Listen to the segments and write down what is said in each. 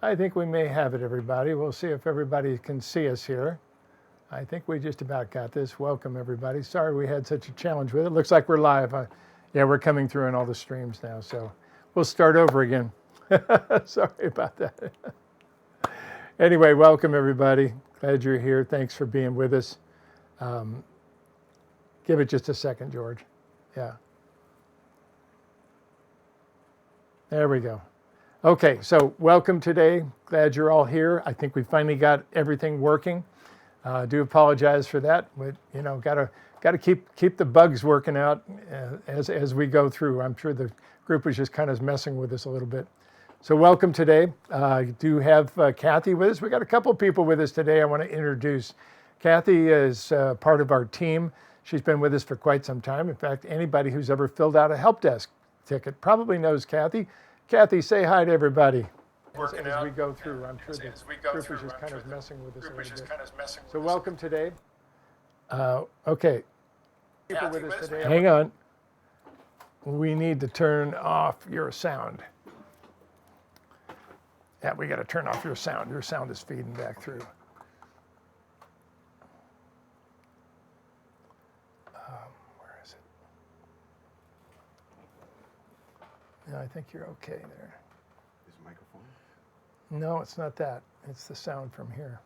I think we may have it, everybody. We'll see if everybody can see us here. I think we just about got this. Welcome, everybody. Sorry we had such a challenge with it. Looks like we're live. Yeah, we're coming through on all the streams now, so we'll start over again. Sorry about that. Anyway, welcome, everybody. Glad you're here. Thanks for being with us. Give it just a second, George. Yeah. There we go. Okay, so welcome today. Glad you're all here. I think we finally got everything working. Do apologize for that, but you know, gotta keep the bugs working out as we go through. I'm sure the group was just kind of messing with us a little bit. So welcome today. I do have Kathy with us. We got a couple of people with us today I want to introduce. Kathy is part of our team. She's been with us for quite some time. In fact, anybody who's ever filled out a help desk ticket probably knows Kathy. Kathy, say hi to everybody. As we go through, I'm sure the group is just kind of messing with us a little bit. So welcome today. Okay. People with us today. Hang on. We need to turn off your sound. Yeah, we got to turn off your sound. Your sound is feeding back through. Where is it? Yeah, I think you're okay there. Is the microphone? No, it's not that. It's the sound from here.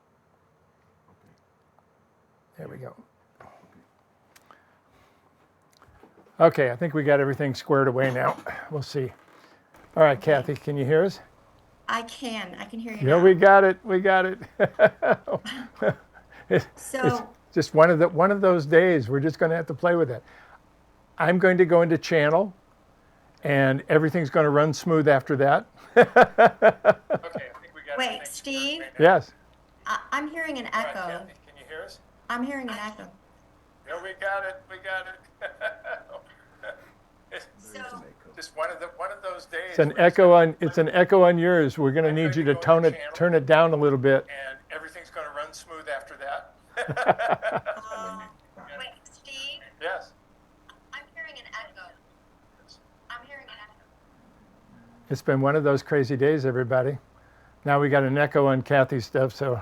Okay. There we go. Okay, I think we got everything squared away now. We'll see. All right, Kathy, can you hear us? I can hear you Yeah, now. we got it. It's just one of those days. We're just going to have to play with it. I'm going to go into channel, and everything's going to run smooth after that. Okay, I think we got. Wait, Steve? Yes. I'm hearing an echo. All right, Kathy, can you hear us? I'm hearing an echo. Yeah, we got it. So, Just one of those days. It's an echo on yours. We're going to need you to turn it down a little bit. And everything's going to run smooth after that. wait, Steve? Yes. I'm hearing an echo. It's been one of those crazy days, everybody. Now we got an echo on Kathy's stuff, so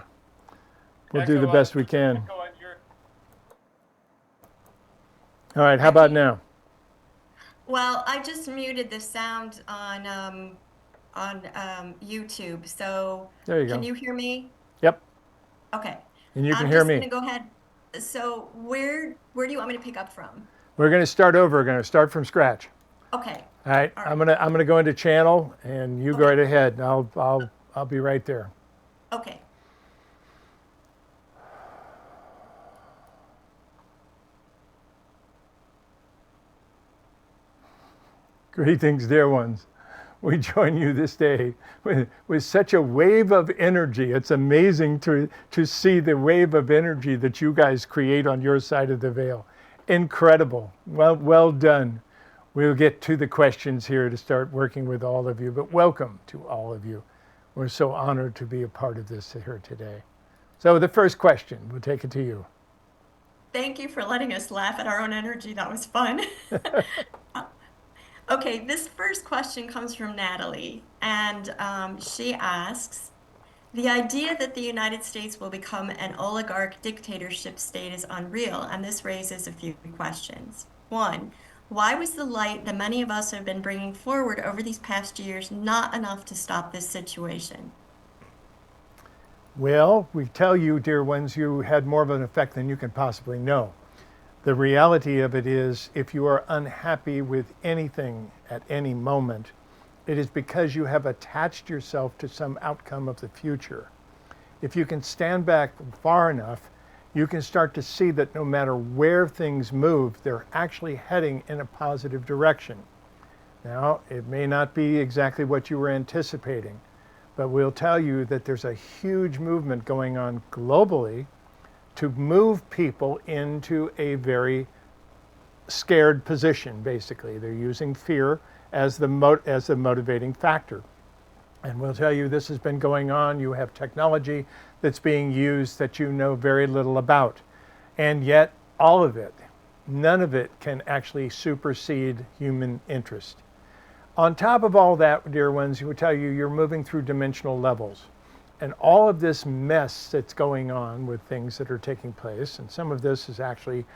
we'll do the best we can. All right, how about now? Well, I just muted the sound on YouTube. So There you go. can you hear me? Yep. Okay. And you can I'm hear just me. gonna go ahead. So where do you want me to pick up from? We're going to start over. We're going to start from scratch. Okay. All right. All right. I'm gonna go into channel, and you go Okay. right ahead. I'll be right there. Okay. Greetings, dear ones. We join you this day with such a wave of energy. It's amazing to see the wave of energy that you guys create on your side of the veil. Incredible. Well done. We'll get to the questions here to start working with all of you, but welcome to all of you. We're so honored to be a part of this here today. So the first question, we'll take it to you. Thank you for letting us laugh at our own energy. That was fun. Okay, this first question comes from Natalie, and she asks, the idea that the United States will become an oligarch dictatorship state is unreal, and this raises a few questions. One, why was the light that many of us have been bringing forward over these past years not enough to stop this situation? Well, we tell you, dear ones, you had more of an effect than you can possibly know. The reality of it is, if you are unhappy with anything at any moment, it is because you have attached yourself to some outcome of the future. If you can stand back far enough, you can start to see that no matter where things move, they're actually heading in a positive direction. Now, it may not be exactly what you were anticipating, but we'll tell you that there's a huge movement going on globally to move people into a very scared position, basically. They're using fear as the motivating factor. And we'll tell you this has been going on. You have technology that's being used that you know very little about. And yet, all of it, none of it can actually supersede human interest. On top of all that, dear ones, we would tell you you're moving through dimensional levels. And all of this mess that's going on with things that are taking place, and some of this is actually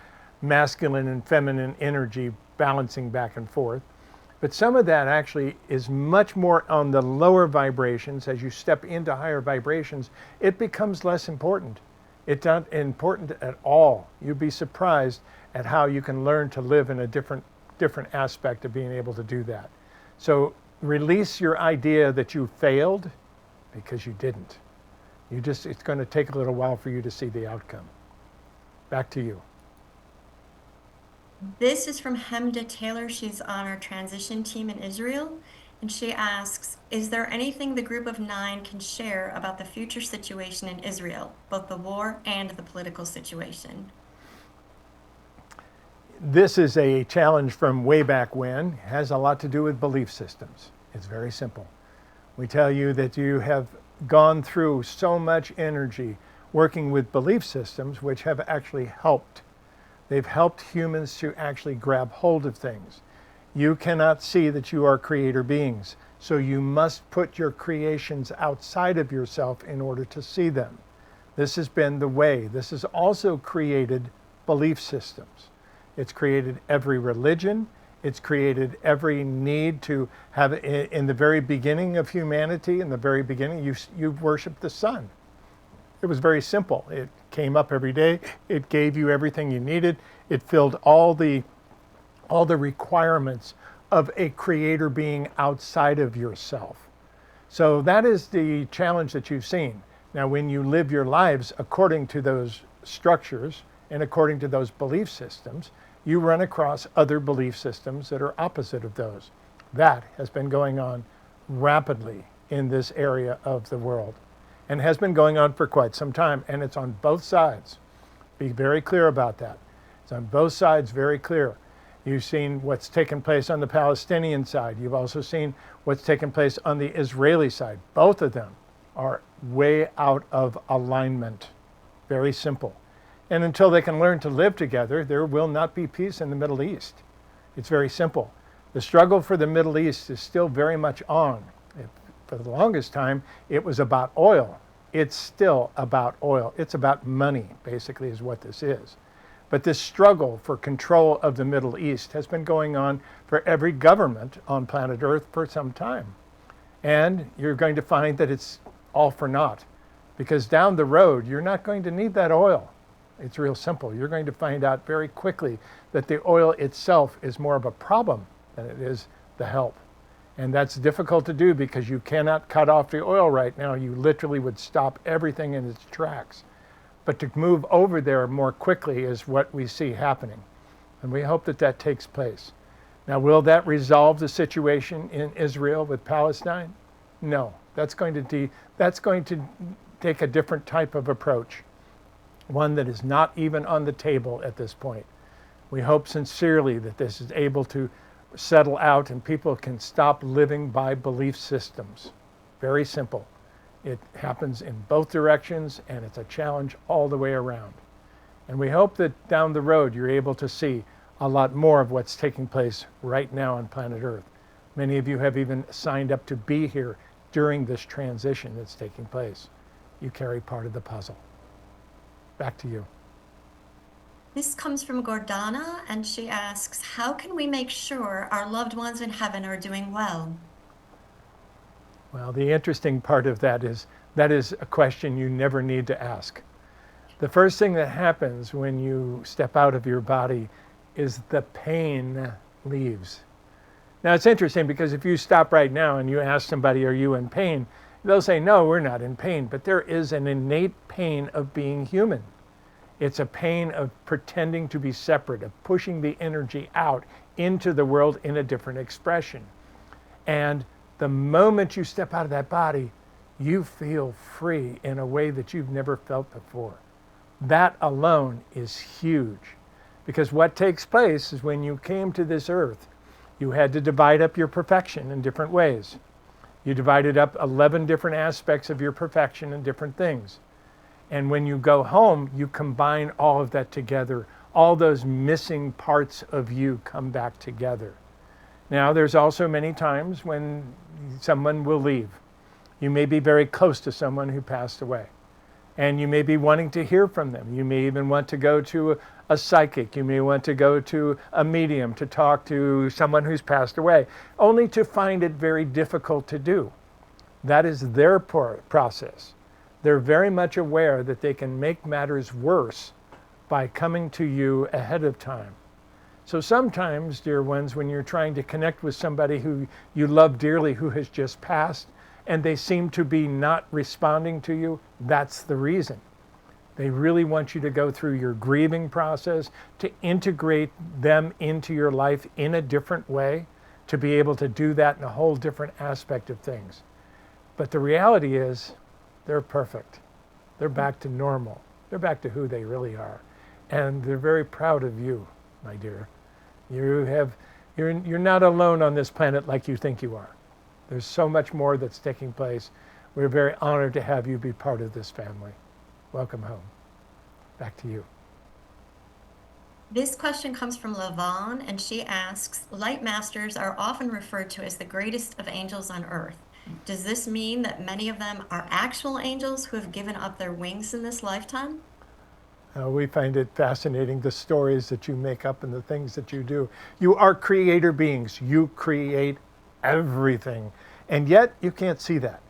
masculine and feminine energy balancing back and forth, but some of that actually is much more on the lower vibrations. As you step into higher vibrations, it becomes less important. It's not important at all. You'd be surprised at how you can learn to live in a different aspect of being able to do that. So release your idea that you failed, because you didn't. It's going to take a little while for you to see the outcome. Back to you. This is from Hemda Taylor. She's on our transition team in Israel. And she asks, is there anything the group of 9 can share about the future situation in Israel, both the war and the political situation? This is a challenge from way back when. It has a lot to do with belief systems. It's very simple. We tell you that you have gone through so much energy working with belief systems which have actually helped. They've helped humans to actually grab hold of things. You cannot see that you are creator beings, so you must put your creations outside of yourself in order to see them. This has been the way. This has also created belief systems. It's created every religion. It's created every need to have, in the very beginning of humanity, in the very beginning, you worshiped the sun. It was very simple. It came up every day. It gave you everything you needed. It filled all the requirements of a creator being outside of yourself. So that is the challenge that you've seen. Now, when you live your lives according to those structures and according to those belief systems, you run across other belief systems that are opposite of those. That has been going on rapidly in this area of the world and has been going on for quite some time, and it's on both sides. Be very clear about that. It's on both sides, very clear. You've seen what's taken place on the Palestinian side. You've also seen what's taken place on the Israeli side. Both of them are way out of alignment. Very simple. And until they can learn to live together, there will not be peace in the Middle East. It's very simple. The struggle for the Middle East is still very much on. For the longest time, it was about oil. It's still about oil. It's about money, basically, is what this is. But this struggle for control of the Middle East has been going on for every government on planet Earth for some time. And you're going to find that it's all for naught, because down the road, you're not going to need that oil. It's real simple. You're going to find out very quickly that the oil itself is more of a problem than it is the help. And that's difficult to do because you cannot cut off the oil right now. You literally would stop everything in its tracks. But to move over there more quickly is what we see happening. And we hope that that takes place. Now, will that resolve the situation in Israel with Palestine? No. That's going to take a different type of approach. One that is not even on the table at this point. We hope sincerely that this is able to settle out and people can stop living by belief systems. Very simple. It happens in both directions, and it's a challenge all the way around. And we hope that down the road you're able to see a lot more of what's taking place right now on planet Earth. Many of you have even signed up to be here during this transition that's taking place. You carry part of the puzzle. Back to you. This comes from Gordana, and she asks, how can we make sure our loved ones in heaven are doing well? Well, the interesting part of that is a question you never need to ask. The first thing that happens when you step out of your body is the pain leaves. Now, it's interesting because if you stop right now and you ask somebody, are you in pain? They'll say, no, we're not in pain. But there is an innate pain of being human. It's a pain of pretending to be separate, of pushing the energy out into the world in a different expression. And the moment you step out of that body, you feel free in a way that you've never felt before. That alone is huge. Because what takes place is when you came to this earth, you had to divide up your perfection in different ways. You divided up 11 different aspects of your perfection in different things. And when you go home, you combine all of that together. All those missing parts of you come back together. Now, there's also many times when someone will leave. You may be very close to someone who passed away, and you may be wanting to hear from them. You may even want to go to a psychic. You may want to go to a medium to talk to someone who's passed away, only to find it very difficult to do. That is their process. They're very much aware that they can make matters worse by coming to you ahead of time. So sometimes, dear ones, when you're trying to connect with somebody who you love dearly who has just passed, and they seem to be not responding to you, that's the reason. They really want you to go through your grieving process, to integrate them into your life in a different way, to be able to do that in a whole different aspect of things. But the reality is, they're perfect. They're back to normal. They're back to who they really are. And they're very proud of you, my dear. You're not alone on this planet like you think you are. There's so much more that's taking place. We're very honored to have you be part of this family. Welcome home. Back to you. This question comes from Lavon, and she asks, light masters are often referred to as the greatest of angels on earth. Does this mean that many of them are actual angels who have given up their wings in this lifetime? We find it fascinating, the stories that you make up and the things that you do. You are creator beings. You create everything. And yet you can't see that.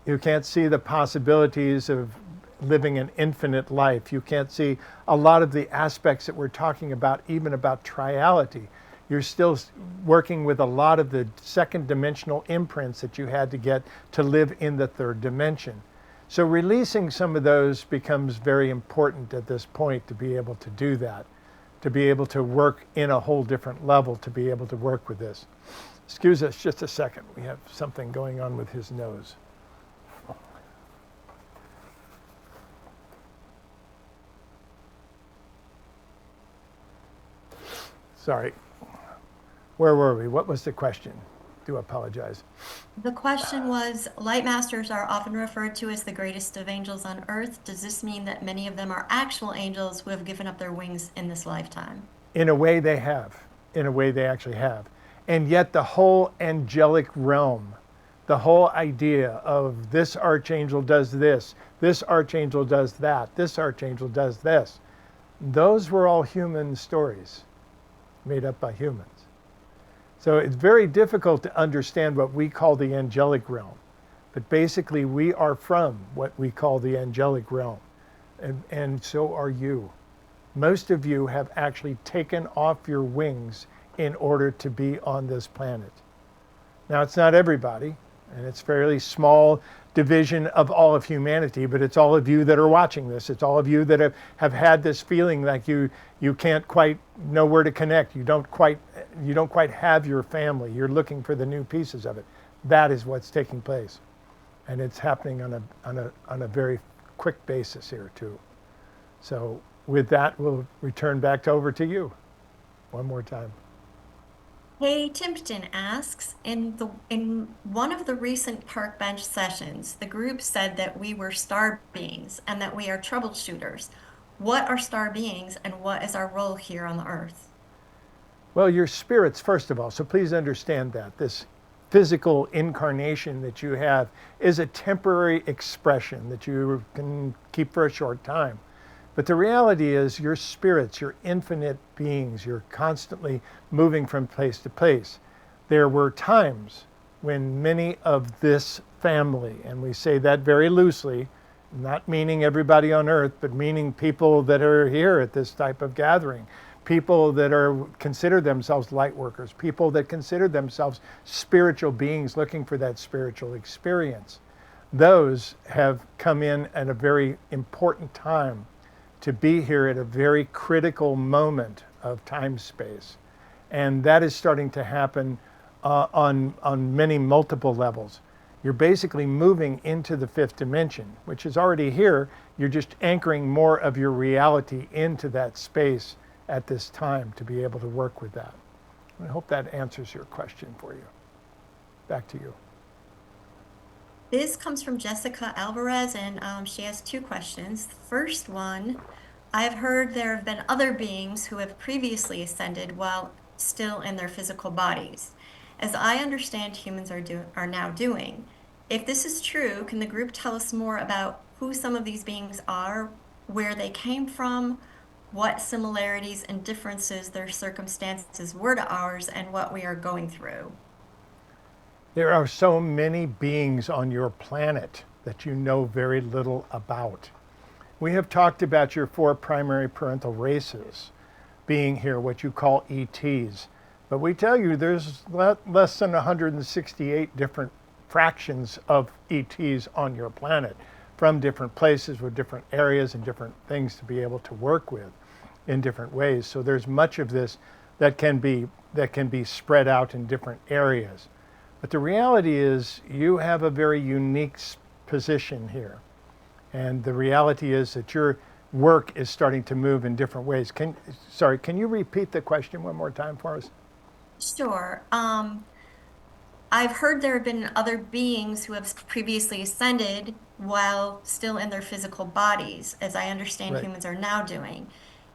You can't see the possibilities of living an infinite life. You can't see a lot of the aspects that we're talking about, even about triality. You're still working with a lot of the second dimensional imprints that you had to get to live in the third dimension. So releasing some of those becomes very important at this point, to be able to do that, to be able to work in a whole different level, to be able to work with this. Excuse us just a second. We have something going on with his nose. Sorry. Where were we? What was the question? Do apologize. The question was, light masters are often referred to as the greatest of angels on earth. Does this mean that many of them are actual angels who have given up their wings in this lifetime? In a way they have. In a way they actually have. And yet the whole angelic realm, the whole idea of this archangel does this archangel does that, this archangel does this, those were all human stories made up by humans. So it's very difficult to understand what we call the angelic realm. But basically we are from what we call the angelic realm. And so are you. Most of you have actually taken off your wings in order to be on this planet. Now, it's not everybody, and it's a fairly small division of all of humanity, but it's all of you that are watching this. It's all of you that have had this feeling like you can't quite know where to connect. You don't quite have your family. You're looking for the new pieces of it. That is what's taking place. And it's happening on a very quick basis here too. So with that, we'll return back over to you one more time. Hey Timpton asks, in one of the recent park bench sessions, the group said that we were star beings and that we are troubleshooters. What are star beings and what is our role here on the earth? Well, you're spirits, first of all, so please understand that. This physical incarnation that you have is a temporary expression that you can keep for a short time. But the reality is you're spirits, you're infinite beings, you're constantly moving from place to place. There were times when many of this family, and we say that very loosely, not meaning everybody on earth, but meaning people that are here at this type of gathering, people that consider themselves light workers, people that consider themselves spiritual beings looking for that spiritual experience. Those have come in at a very important time to be here at a very critical moment of time space. And that is starting to happen on many multiple levels. You're basically moving into the fifth dimension, which is already here. You're just anchoring more of your reality into that space at this time to be able to work with that. I hope that answers your question for you. Back to you. This comes from Jessica Alvarez, and she has two questions. The first one, I've heard there have been other beings who have previously ascended while still in their physical bodies. as I understand humans are now doing. If this is true, can the group tell us more about who some of these beings are, where they came from, what similarities and differences their circumstances were to ours, and what we are going through? There are so many beings on your planet that you know very little about. We have talked about your 4 primary parental races being here, what you call ETs. But we tell you there's less than 168 different fractions of ETs on your planet from different places with different areas and different things to be able to work with in different ways. So there's much of this that can be spread out in different areas. But the reality is you have a very unique position here. And the reality is that your work is starting to move in different ways. Can you repeat the question one more time for us? Sure. I've heard there have been other beings who have previously ascended while still in their physical bodies, as I understand Right. humans are now doing.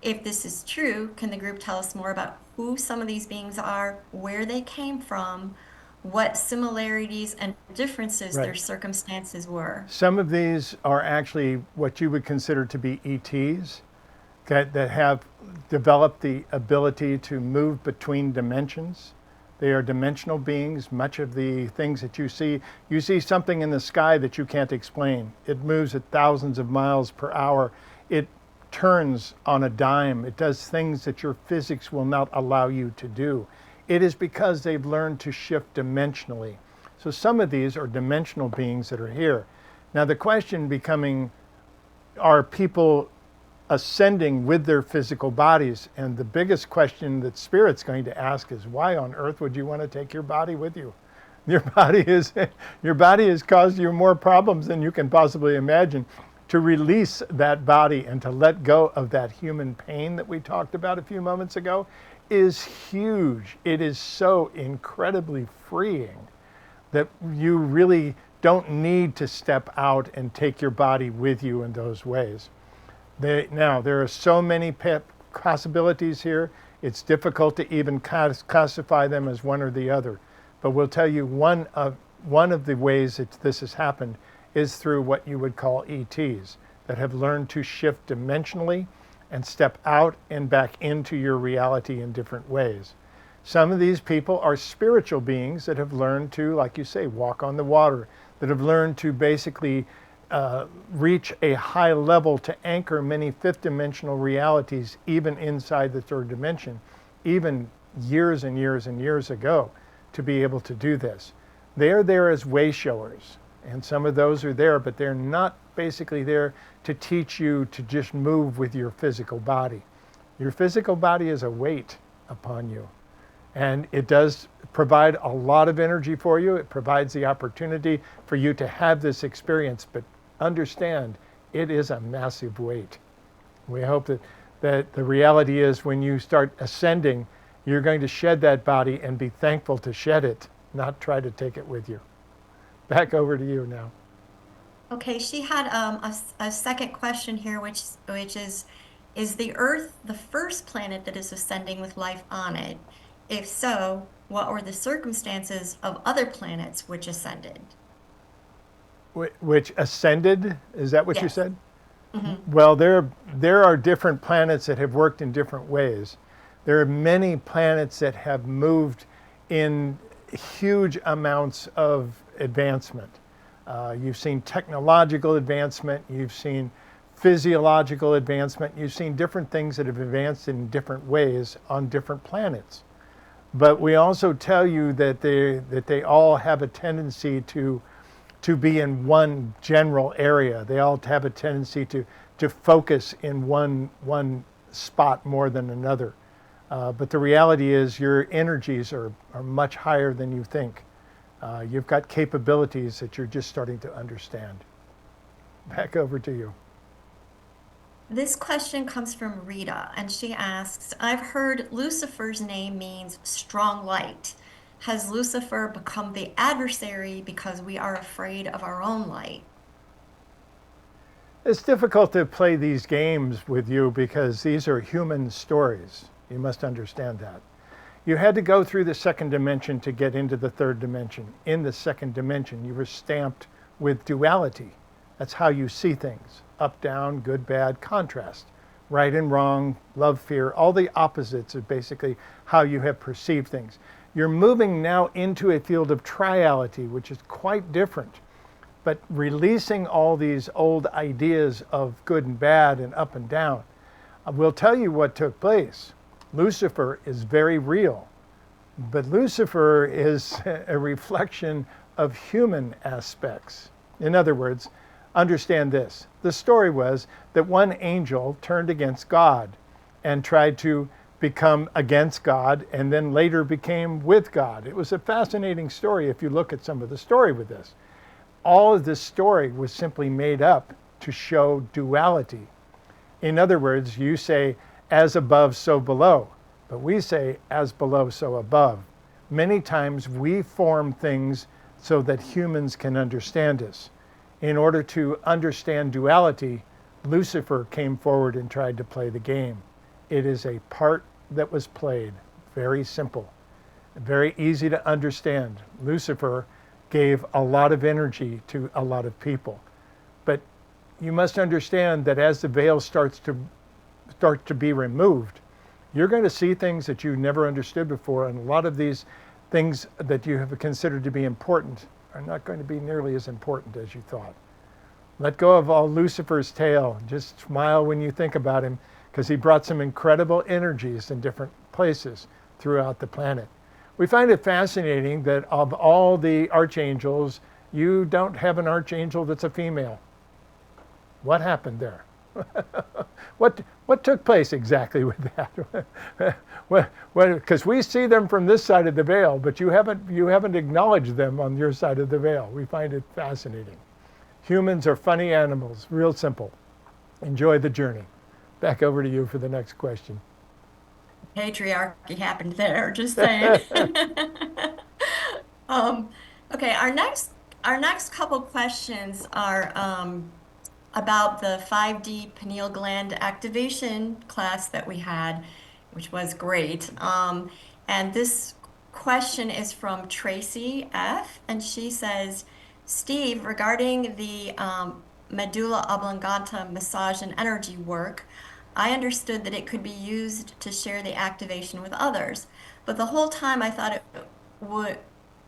If this is true, can the group tell us more about who some of these beings are, where they came from, what similarities and differences their Right. circumstances were? Some of these are actually what you would consider to be ETs that have developed the ability to move between dimensions. They are dimensional beings. Much of the things that you see something in the sky that you can't explain. It moves at thousands of miles per hour. It turns on a dime. It does things that your physics will not allow you to do. It is because they've learned to shift dimensionally. So some of these are dimensional beings that are here. Now the question becoming, are people ascending with their physical bodies? And the biggest question that Spirit's going to ask is, why on earth would you want to take your body with you? Your body has caused you more problems than you can possibly imagine. To release that body and to let go of that human pain that we talked about a few moments ago is huge. It is so incredibly freeing that you really don't need to step out and take your body with you in those ways. Now, there are so many possibilities here, it's difficult to even classify them as one or the other. But we'll tell you one of the ways that this has happened is through what you would call ETs that have learned to shift dimensionally and step out and back into your reality in different ways. Some of these people are spiritual beings that have learned to, like you say, walk on the water, that have learned to basically reach a high level to anchor many fifth dimensional realities, even inside the third dimension, even years and years and years ago, to be able to do this. They are there as way showers, and some of those are there, but they're not basically there to teach you to just move with your physical body. Your physical body is a weight upon you, and it does provide a lot of energy for you. It provides the opportunity for you to have this experience, but understand it is a massive weight. We hope that the reality is when you start ascending, you're going to shed that body and be thankful to shed it, not try to take it with you. Back over to you now. Okay, she had a second question here, which is the Earth the first planet that is ascending with life on it? If so, what were the circumstances of other planets which ascended? Which ascended, is that what you Yes. said? Mm-hmm. Well, there are different planets that have worked in different ways. There are many planets that have moved in huge amounts of advancement. You've seen technological advancement, you've seen physiological advancement, you've seen different things that have advanced in different ways on different planets. But we also tell you that they all have a tendency to be in one general area. They all have a tendency to focus in one spot more than another. But the reality is your energies are much higher than you think. You've got capabilities that you're just starting to understand. Back over to you. This question comes from Rita, and she asks, I've heard Lucifer's name means strong light. Has Lucifer become the adversary because we are afraid of our own light? It's difficult to play these games with you because these are human stories. You must understand that. You had to go through the second dimension to get into the third dimension. In the second dimension, you were stamped with duality. That's how you see things. Up, down, good, bad, contrast. Right and wrong, love, fear, all the opposites of basically how you have perceived things. You're moving now into a field of triality, which is quite different. But releasing all these old ideas of good and bad and up and down. We'll tell you what took place. Lucifer is very real, but Lucifer is a reflection of human aspects. In other words, understand this. The story was that one angel turned against God and tried to become against God and then later became with God. It was a fascinating story if you look at some of the story with this. All of this story was simply made up to show duality. In other words, you say, as above, so below. But we say, as below, so above. Many times we form things so that humans can understand us. In order to understand duality, Lucifer came forward and tried to play the game. It is a part that was played. Very simple. Very easy to understand. Lucifer gave a lot of energy to a lot of people. But you must understand that as the veil starts to be removed, you're going to see things that you never understood before, and a lot of these things that you have considered to be important are not going to be nearly as important as you thought. Let go of all Lucifer's tail. Just smile when you think about him, because he brought some incredible energies in different places throughout the planet. We find it fascinating that of all the archangels, you don't have an archangel that's a female. What happened there? What took place exactly with that? Because we see them from this side of the veil, but you haven't acknowledged them on your side of the veil. We find it fascinating. Humans are funny animals, real simple. Enjoy the journey. Back over to you for the next question. Patriarchy happened there, just saying. Okay, our next couple questions are about the 5D pineal gland activation class that we had, which was great. And this question is from Tracy F. And she says, Steve, regarding the medulla oblongata massage and energy work, I understood that it could be used to share the activation with others. But the whole time I thought it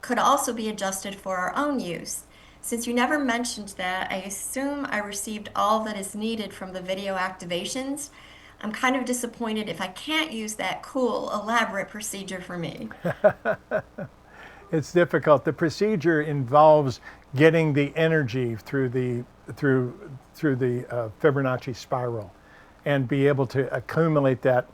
could also be adjusted for our own use. Since you never mentioned that, I assume I received all that is needed from the video activations. I'm kind of disappointed if I can't use that cool, elaborate procedure for me. It's difficult. The procedure involves getting the energy through the Fibonacci spiral and be able to accumulate that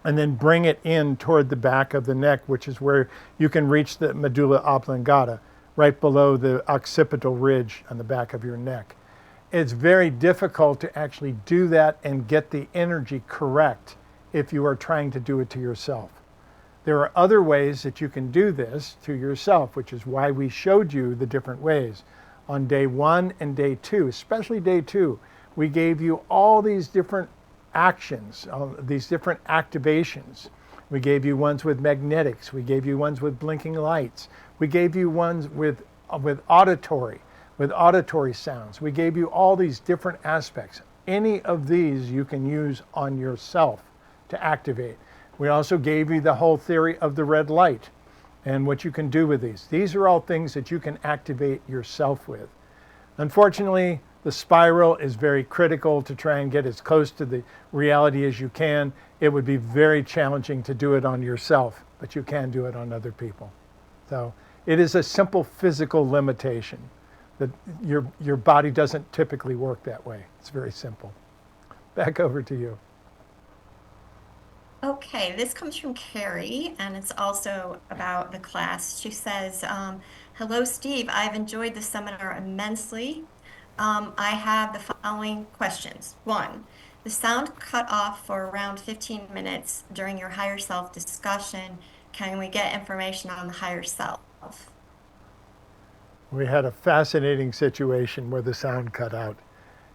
and then bring it in toward the back of the neck, which is where you can reach the medulla oblongata, right below the occipital ridge on the back of your neck. It's very difficult to actually do that and get the energy correct if you are trying to do it to yourself. There are other ways that you can do this to yourself, which is why we showed you the different ways. On day 1 and day 2, especially day 2, we gave you all these different actions, these different activations. We gave you ones with magnetics. We gave you ones with blinking lights. We gave you ones with auditory sounds. We gave you all these different aspects. Any of these you can use on yourself to activate. We also gave you the whole theory of the red light and what you can do with these. These are all things that you can activate yourself with. Unfortunately, the spiral is very critical to try and get as close to the reality as you can. It would be very challenging to do it on yourself, but you can do it on other people. So it is a simple physical limitation that your body doesn't typically work that way. It's very simple. Back over to you. Okay, this comes from Carrie, and it's also about the class. She says, hello, Steve. I've enjoyed the seminar immensely. I have the following questions. 1, the sound cut off for around 15 minutes during your higher self discussion. Can we get information on the higher self? We had a fascinating situation where the sound cut out.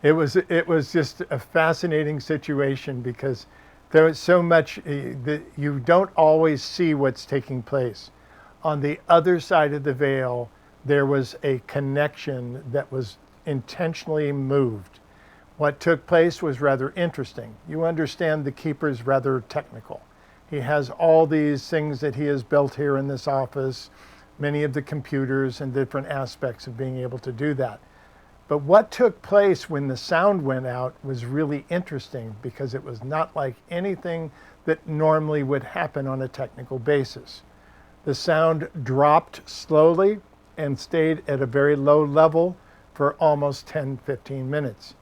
It was just a fascinating situation because There is so much that you don't always see what's taking place. On the other side of the veil, there was a connection that was intentionally moved. What took place was rather interesting. You understand the keeper's rather technical. He has all these things that he has built here in this office, many of the computers and different aspects of being able to do that. But what took place when the sound went out was really interesting because it was not like anything that normally would happen on a technical basis. The sound dropped slowly and stayed at a very low level for almost 10-15 minutes.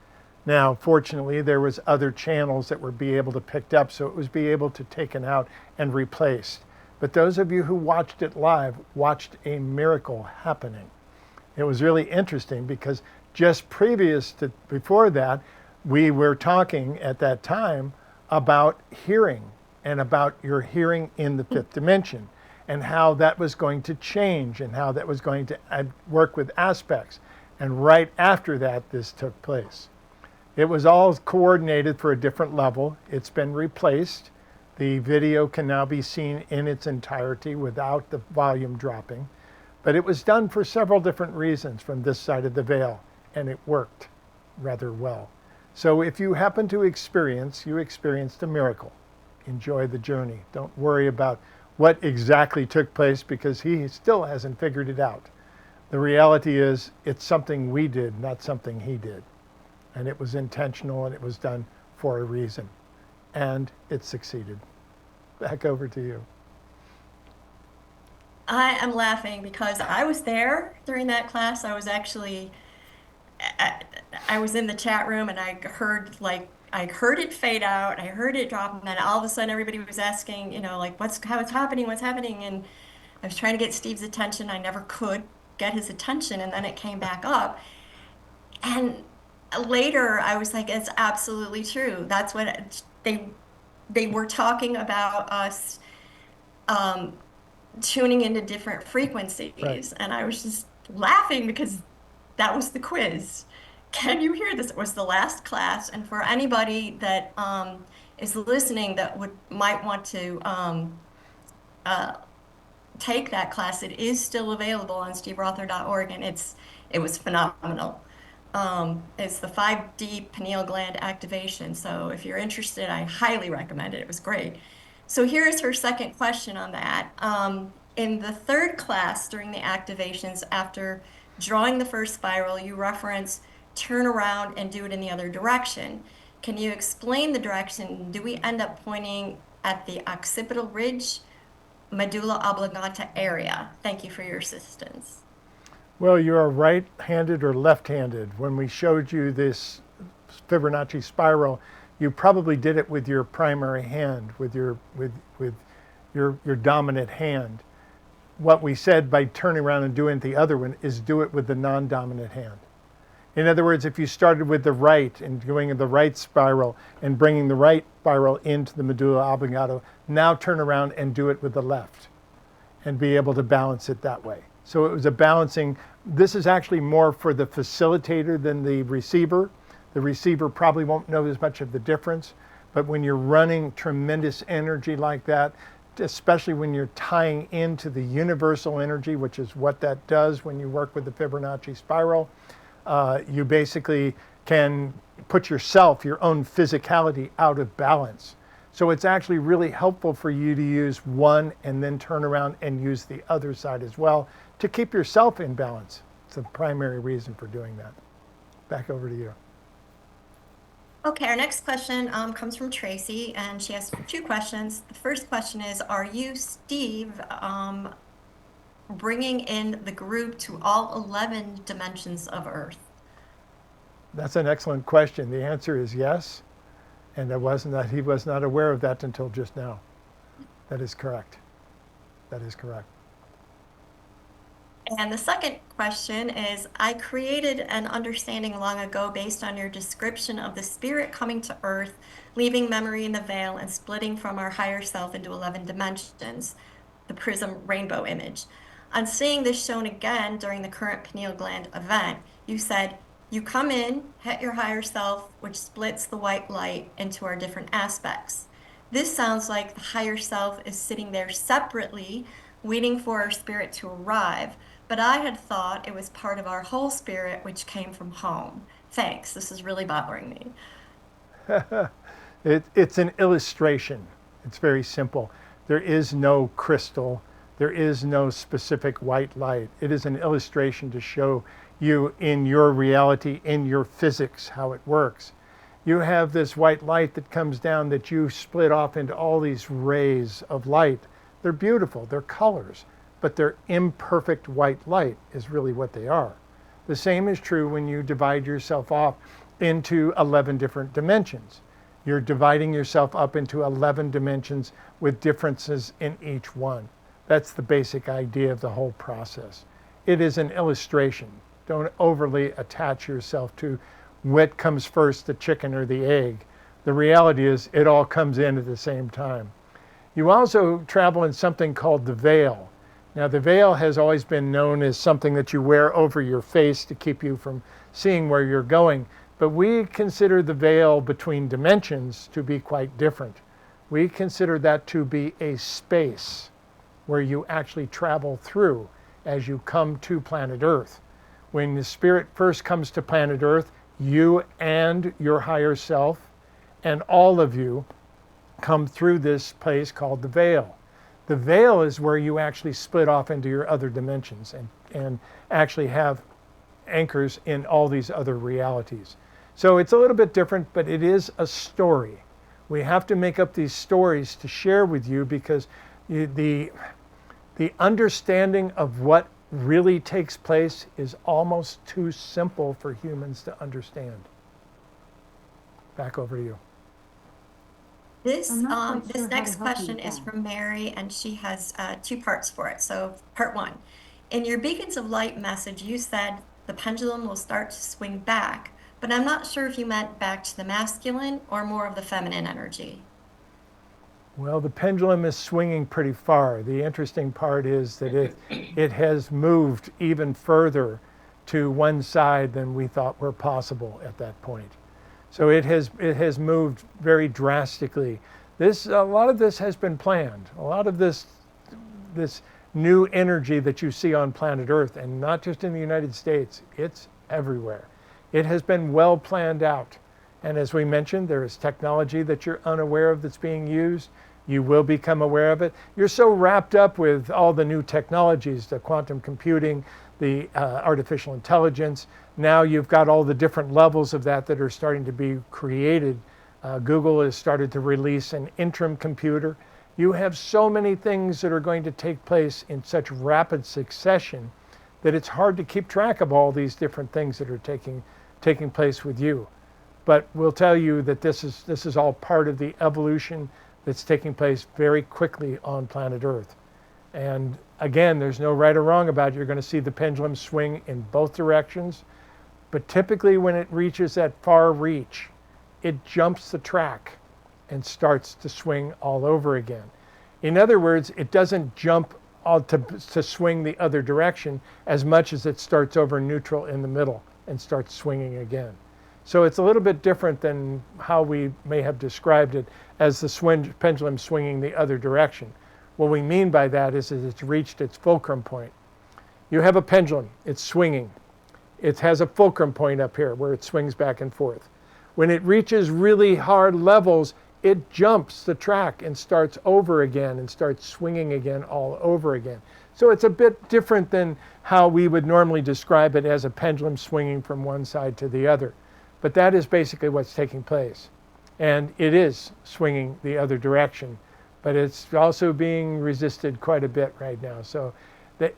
Now, fortunately, there was other channels that were be able to pick up, so it was be able to taken out and replaced. But those of you who watched it live watched a miracle happening. It was really interesting because just before that, we were talking at that time about hearing and about your hearing in the fifth dimension and how that was going to change and how that was going to work with aspects. And right after that, this took place. It was all coordinated for a different level. It's been replaced. The video can now be seen in its entirety without the volume dropping. But it was done for several different reasons from this side of the veil, and it worked rather well. So if you happen to you experienced a miracle. Enjoy the journey. Don't worry about what exactly took place because he still hasn't figured it out. The reality is it's something we did, not something he did. And it was intentional and it was done for a reason. And it succeeded. Back over to you. I am laughing because I was there during that class. I was actually, I was in the chat room and I heard it fade out. I heard it drop, and then all of a sudden everybody was asking, like what's happening? And I was trying to get Steve's attention. I never could get his attention, and then it came back up. And later I was like, it's absolutely true. That's what they were talking about us. Tuning into different frequencies. Right. And I was just laughing because that was the quiz. Can you hear this? It was the last class. And for anybody that is listening that might want to take that class, it is still available on steverother.org, and it was phenomenal. It's the 5D pineal gland activation. So if you're interested, I highly recommend it. It was great. So here's her second question on that. In the third class during the activations, after drawing the first spiral, you reference turn around and do it in the other direction. Can you explain the direction? Do we end up pointing at the occipital ridge, medulla oblongata area? Thank you for your assistance. Well, you are right-handed or left-handed. When we showed you this Fibonacci spiral, you probably did it with your primary hand, with your dominant hand. What we said by turning around and doing the other one is do it with the non-dominant hand. In other words, if you started with the right and going in the right spiral and bringing the right spiral into the medulla oblongata, now turn around and do it with the left and be able to balance it that way. So it was a balancing. This is actually more for the facilitator than the receiver. The receiver probably won't know as much of the difference, but when you're running tremendous energy like that, especially when you're tying into the universal energy, which is what that does when you work with the Fibonacci spiral, you basically can put yourself, your own physicality, out of balance. So it's actually really helpful for you to use one and then turn around and use the other side as well to keep yourself in balance. It's the primary reason for doing that. Back over to you. Okay, our next question comes from Tracy, and she has two questions. The first question is, are you, Steve, bringing in the group to all 11 dimensions of Earth? That's an excellent question. The answer is yes, and he was not aware of that until just now. That is correct. That is correct. And the second question is, I created an understanding long ago based on your description of the spirit coming to Earth, leaving memory in the veil, and splitting from our higher self into 11 dimensions, the prism rainbow image. On seeing this shown again during the current pineal gland event, you said, you come in, hit your higher self, which splits the white light into our different aspects. This sounds like the higher self is sitting there separately, waiting for our spirit to arrive. But I had thought it was part of our whole spirit, which came from home. Thanks, this is really bothering me. It's an illustration. It's very simple. There is no crystal. There is no specific white light. It is an illustration to show you in your reality, in your physics, how it works. You have this white light that comes down that you split off into all these rays of light. They're beautiful, they're colors, but they're imperfect white light is really what they are. The same is true when you divide yourself off into 11 different dimensions. You're dividing yourself up into 11 dimensions with differences in each one. That's the basic idea of the whole process. It is an illustration. Don't overly attach yourself to what comes first, the chicken or the egg. The reality is it all comes in at the same time. You also travel in something called the veil. Now, the veil has always been known as something that you wear over your face to keep you from seeing where you're going. But we consider the veil between dimensions to be quite different. We consider that to be a space where you actually travel through as you come to planet Earth. When the spirit first comes to planet Earth, you and your higher self and all of you come through this place called the veil. The veil is where you actually split off into your other dimensions and actually have anchors in all these other realities. So it's a little bit different, but it is a story. We have to make up these stories to share with you because the understanding of what really takes place is almost too simple for humans to understand. Back over to you. This I'm not quite this sure how to next help you question with is that. from Mary, and she has two parts for it. So, part one, in your Beacons of Light message, you said the pendulum will start to swing back, but I'm not sure if you meant back to the masculine or more of the feminine energy. Well, the pendulum is swinging pretty far. The interesting part is that it has moved even further to one side than we thought were possible at that point. So it has moved very drastically. A lot of this has been planned. A lot of this new energy that you see on planet Earth, and not just in the United States, it's everywhere. It has been well planned out. And as we mentioned, there is technology that you're unaware of that's being used. You will become aware of it. You're so wrapped up with all the new technologies, the quantum computing, the artificial intelligence. Now you've got all the different levels of that are starting to be created. Google has started to release an interim computer. You have so many things that are going to take place in such rapid succession that it's hard to keep track of all these different things that are taking place with you. But we'll tell you that this is all part of the evolution that's taking place very quickly on planet Earth. And again, there's no right or wrong about it. You're going to see the pendulum swing in both directions. But typically when it reaches that far reach, it jumps the track and starts to swing all over again. In other words, it doesn't jump all to swing the other direction as much as it starts over neutral in the middle and starts swinging again. So it's a little bit different than how we may have described it as the pendulum swinging the other direction. What we mean by that is that it's reached its fulcrum point. You have a pendulum, it's swinging. It has a fulcrum point up here where it swings back and forth. When it reaches really hard levels, it jumps the track and starts over again and starts swinging again all over again. So it's a bit different than how we would normally describe it as a pendulum swinging from one side to the other. But that is basically what's taking place. And it is swinging the other direction, but it's also being resisted quite a bit right now. So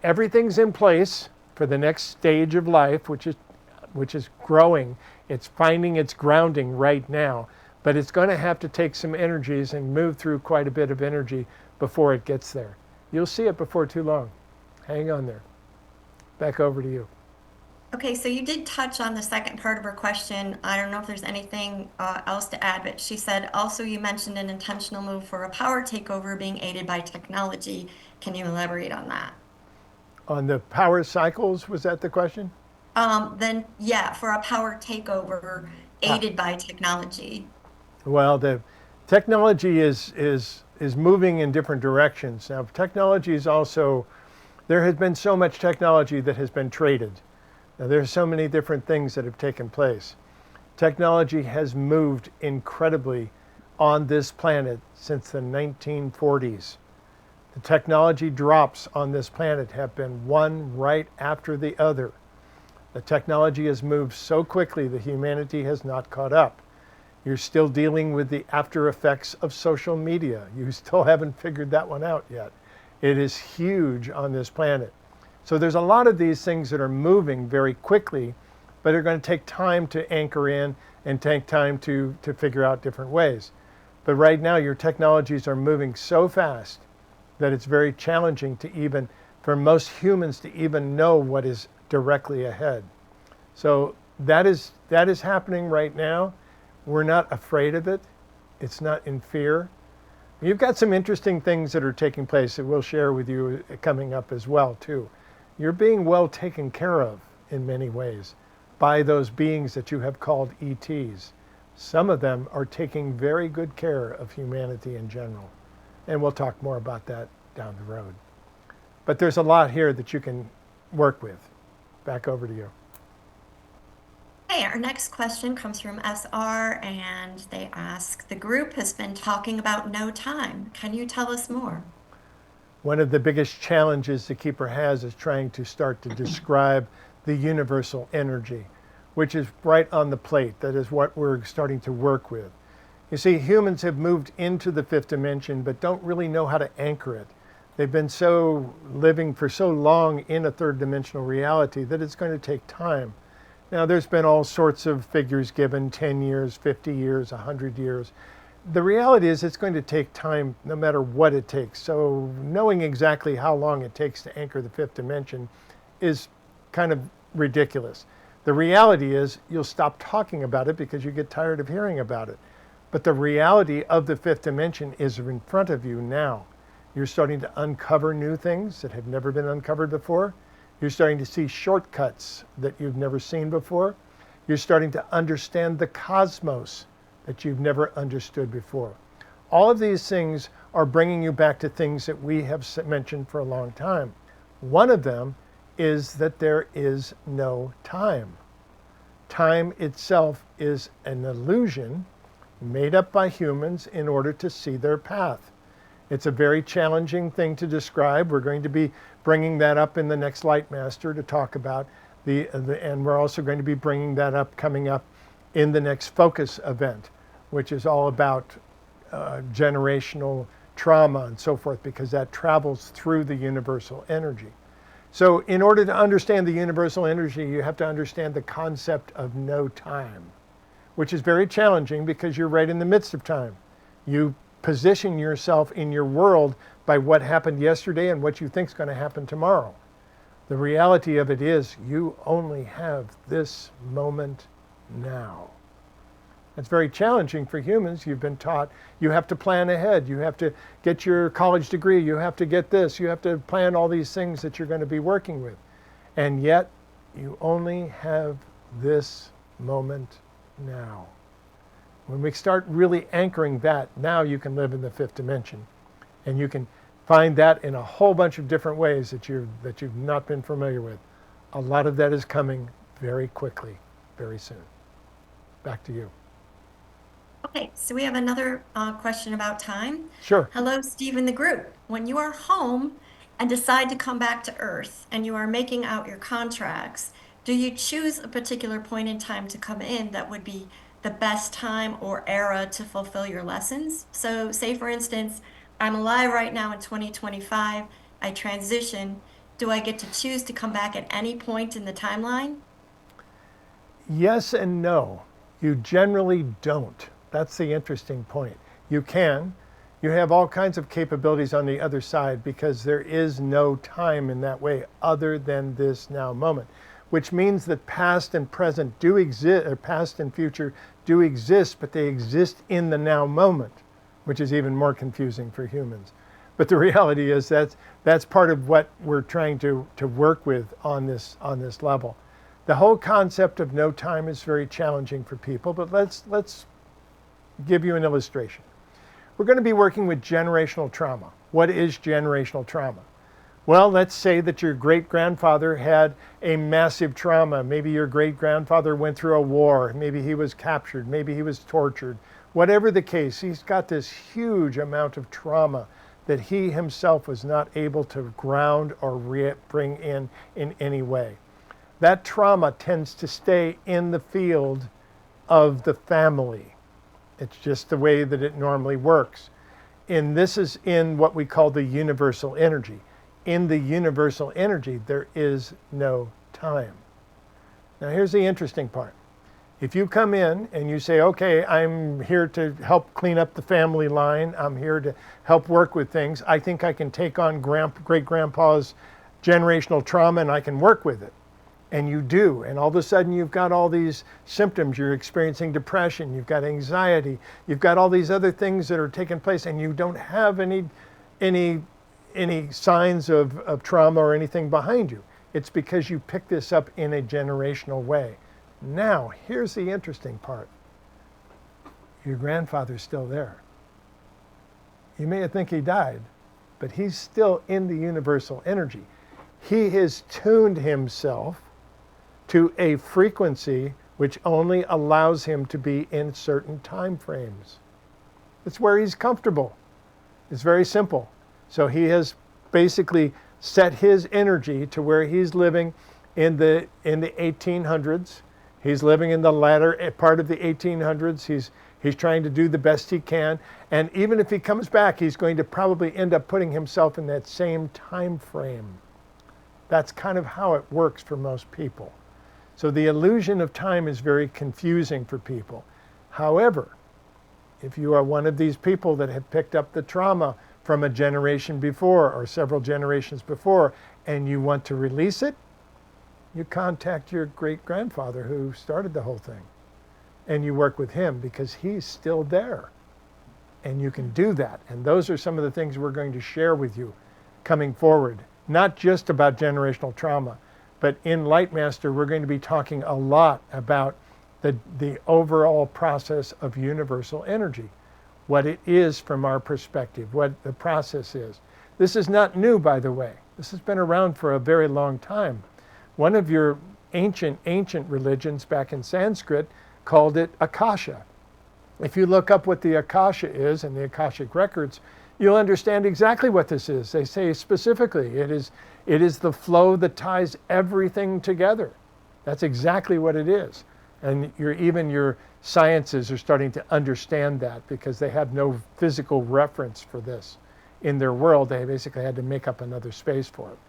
everything's in place for the next stage of life, which is growing. It's finding its grounding right now, but it's going to have to take some energies and move through quite a bit of energy before it gets there. You'll see it before too long. Hang on there. Back over to you. Okay, so you did touch on the second part of her question. I don't know if there's anything else to add, but she said also you mentioned an intentional move for a power takeover being aided by technology. Can you elaborate on that? On the power cycles, was that the question? Then, yeah, for a power takeover aided by technology. Well, the Technology is moving in different directions. Now, technology is also, there has been so much technology that has been traded. Now, there's so many different things that have taken place. Technology has moved incredibly on this planet since the 1940s. The technology drops on this planet have been one right after the other. The technology has moved so quickly that humanity has not caught up. You're still dealing with the after effects of social media. You still haven't figured that one out yet. It is huge on this planet. So there's a lot of these things that are moving very quickly, but are going to take time to anchor in and take time to figure out different ways. But right now, your technologies are moving so fast that it's very challenging to even, for most humans, to even know what is directly ahead. So that is happening right now. We're not afraid of it. It's not in fear. You've got some interesting things that are taking place that we'll share with you coming up as well, too. You're being well taken care of in many ways by those beings that you have called ETs. Some of them are taking very good care of humanity in general. And we'll talk more about that down the road. But there's a lot here that you can work with. Back over to you. Okay, our next question comes from SR, and they ask, the group has been talking about no time. Can you tell us more? One of the biggest challenges the keeper has is trying to start to describe the universal energy, which is right on the plate. That is what we're starting to work with. You see, humans have moved into the fifth dimension, but don't really know how to anchor it. They've been living for so long in a third dimensional reality that it's going to take time. Now, there's been all sorts of figures given, 10 years, 50 years, 100 years. The reality is it's going to take time no matter what it takes. So knowing exactly how long it takes to anchor the fifth dimension is kind of ridiculous. The reality is you'll stop talking about it because you get tired of hearing about it. But the reality of the fifth dimension is in front of you now. You're starting to uncover new things that have never been uncovered before. You're starting to see shortcuts that you've never seen before. You're starting to understand the cosmos that you've never understood before. All of these things are bringing you back to things that we have mentioned for a long time. One of them is that there is no time. Time itself is an illusion made up by humans in order to see their path. It's a very challenging thing to describe. We're going to be bringing that up in the next Light Master to talk about and we're also going to be bringing that up coming up in the next Focus event, which is all about generational trauma and so forth, because that travels through the universal energy. So in order to understand the universal energy, you have to understand the concept of no time, which is very challenging because you're right in the midst of time. You position yourself in your world by what happened yesterday and what you think is going to happen tomorrow. The reality of it is you only have this moment now. It's very challenging for humans. You've been taught you have to plan ahead. You have to get your college degree. You have to get this. You have to plan all these things that you're going to be working with. And yet you only have this moment now. When we start really anchoring that, now you can live in the fifth dimension. And you can find that in a whole bunch of different ways that you've not been familiar with. A lot of that is coming very quickly, very soon. Back to you. Okay, so we have another question about time. Sure. Hello, Steve in the group. When you are home and decide to come back to Earth and you are making out your contracts, do you choose a particular point in time to come in that would be the best time or era to fulfill your lessons? So say, for instance, I'm alive right now in 2025. I transition. Do I get to choose to come back at any point in the timeline? Yes and no. You generally don't. That's the interesting point. You can. You have all kinds of capabilities on the other side because there is no time in that way other than this now moment, which means that past and present do exist, or past and future do exist, but they exist in the now moment, which is even more confusing for humans. But the reality is that's part of what we're trying to work with on this level. The whole concept of no time is very challenging for people, but let's give you an illustration. We're going to be working with generational trauma. What is generational trauma? Well, let's say that your great-grandfather had a massive trauma. Maybe your great-grandfather went through a war. Maybe he was captured. Maybe he was tortured. Whatever the case, he's got this huge amount of trauma that he himself was not able to ground or bring in any way. That trauma tends to stay in the field of the family. It's just the way that it normally works. And this is in what we call the universal energy. In the universal energy, there is no time. Now, here's the interesting part. If you come in and you say, okay, I'm here to help clean up the family line, I'm here to help work with things, I think I can take on great-grandpa's generational trauma and I can work with it. And you do, and all of a sudden you've got all these symptoms. You're experiencing depression, you've got anxiety, you've got all these other things that are taking place, and you don't have any signs of trauma or anything behind you. It's because you pick this up in a generational way. Now, here's the interesting part. Your grandfather's still there. You may think he died, but he's still in the universal energy. He has tuned himself to a frequency which only allows him to be in certain time frames. It's where he's comfortable. It's very simple. So he has basically set his energy to where he's living in the 1800s. He's living in the latter part of the 1800s. He's trying to do the best he can. And even if he comes back, he's going to probably end up putting himself in that same time frame. That's kind of how it works for most people. So the illusion of time is very confusing for people. However, if you are one of these people that have picked up the trauma from a generation before or several generations before, and you want to release it, you contact your great-grandfather who started the whole thing. And you work with him because he's still there. And you can do that. And those are some of the things we're going to share with you coming forward. Not just about generational trauma, but in Lightmaster, we're going to be talking a lot about the overall process of universal energy, what it is from our perspective, what the process is. This is not new, by the way. This has been around for a very long time. One of your ancient religions back in Sanskrit called it Akasha. If you look up what the Akasha is and the Akashic records, you'll understand exactly what this is. They say specifically, it is the flow that ties everything together. That's exactly what it is. And even your sciences are starting to understand that because they have no physical reference for this. In their world, they basically had to make up another space for it.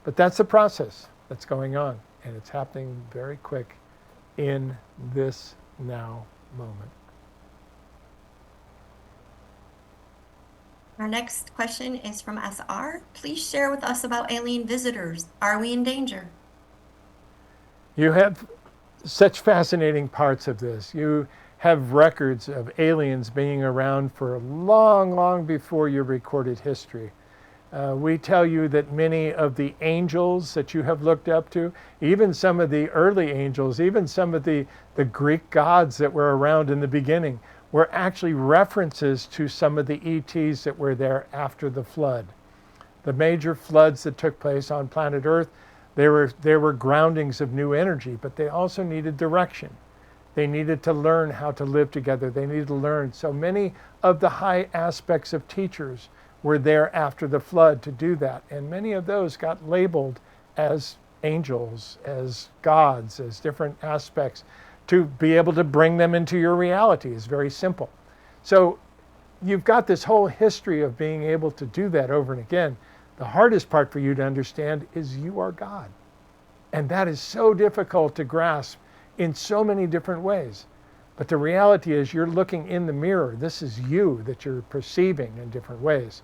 But that's the process that's going on. And it's happening very quick in this now moment. Our next question is from SR. Please share with us about alien visitors. Are we in danger? You have such fascinating parts of this. You have records of aliens being around for long, long before your recorded history. We tell you that many of the angels that you have looked up to, even some of the early angels, even some of the Greek gods that were around in the beginning, were actually references to some of the ETs that were there after the flood. The major floods that took place on planet Earth, there were groundings of new energy, but they also needed direction. They needed to learn how to live together. They needed to learn. So many of the high aspects of teachers were there after the flood to do that. And many of those got labeled as angels, as gods, as different aspects to be able to bring them into your reality. Is very simple. So you've got this whole history of being able to do that over and again. The hardest part for you to understand is you are God. And that is so difficult to grasp in so many different ways. But the reality is you're looking in the mirror. This is you that you're perceiving in different ways.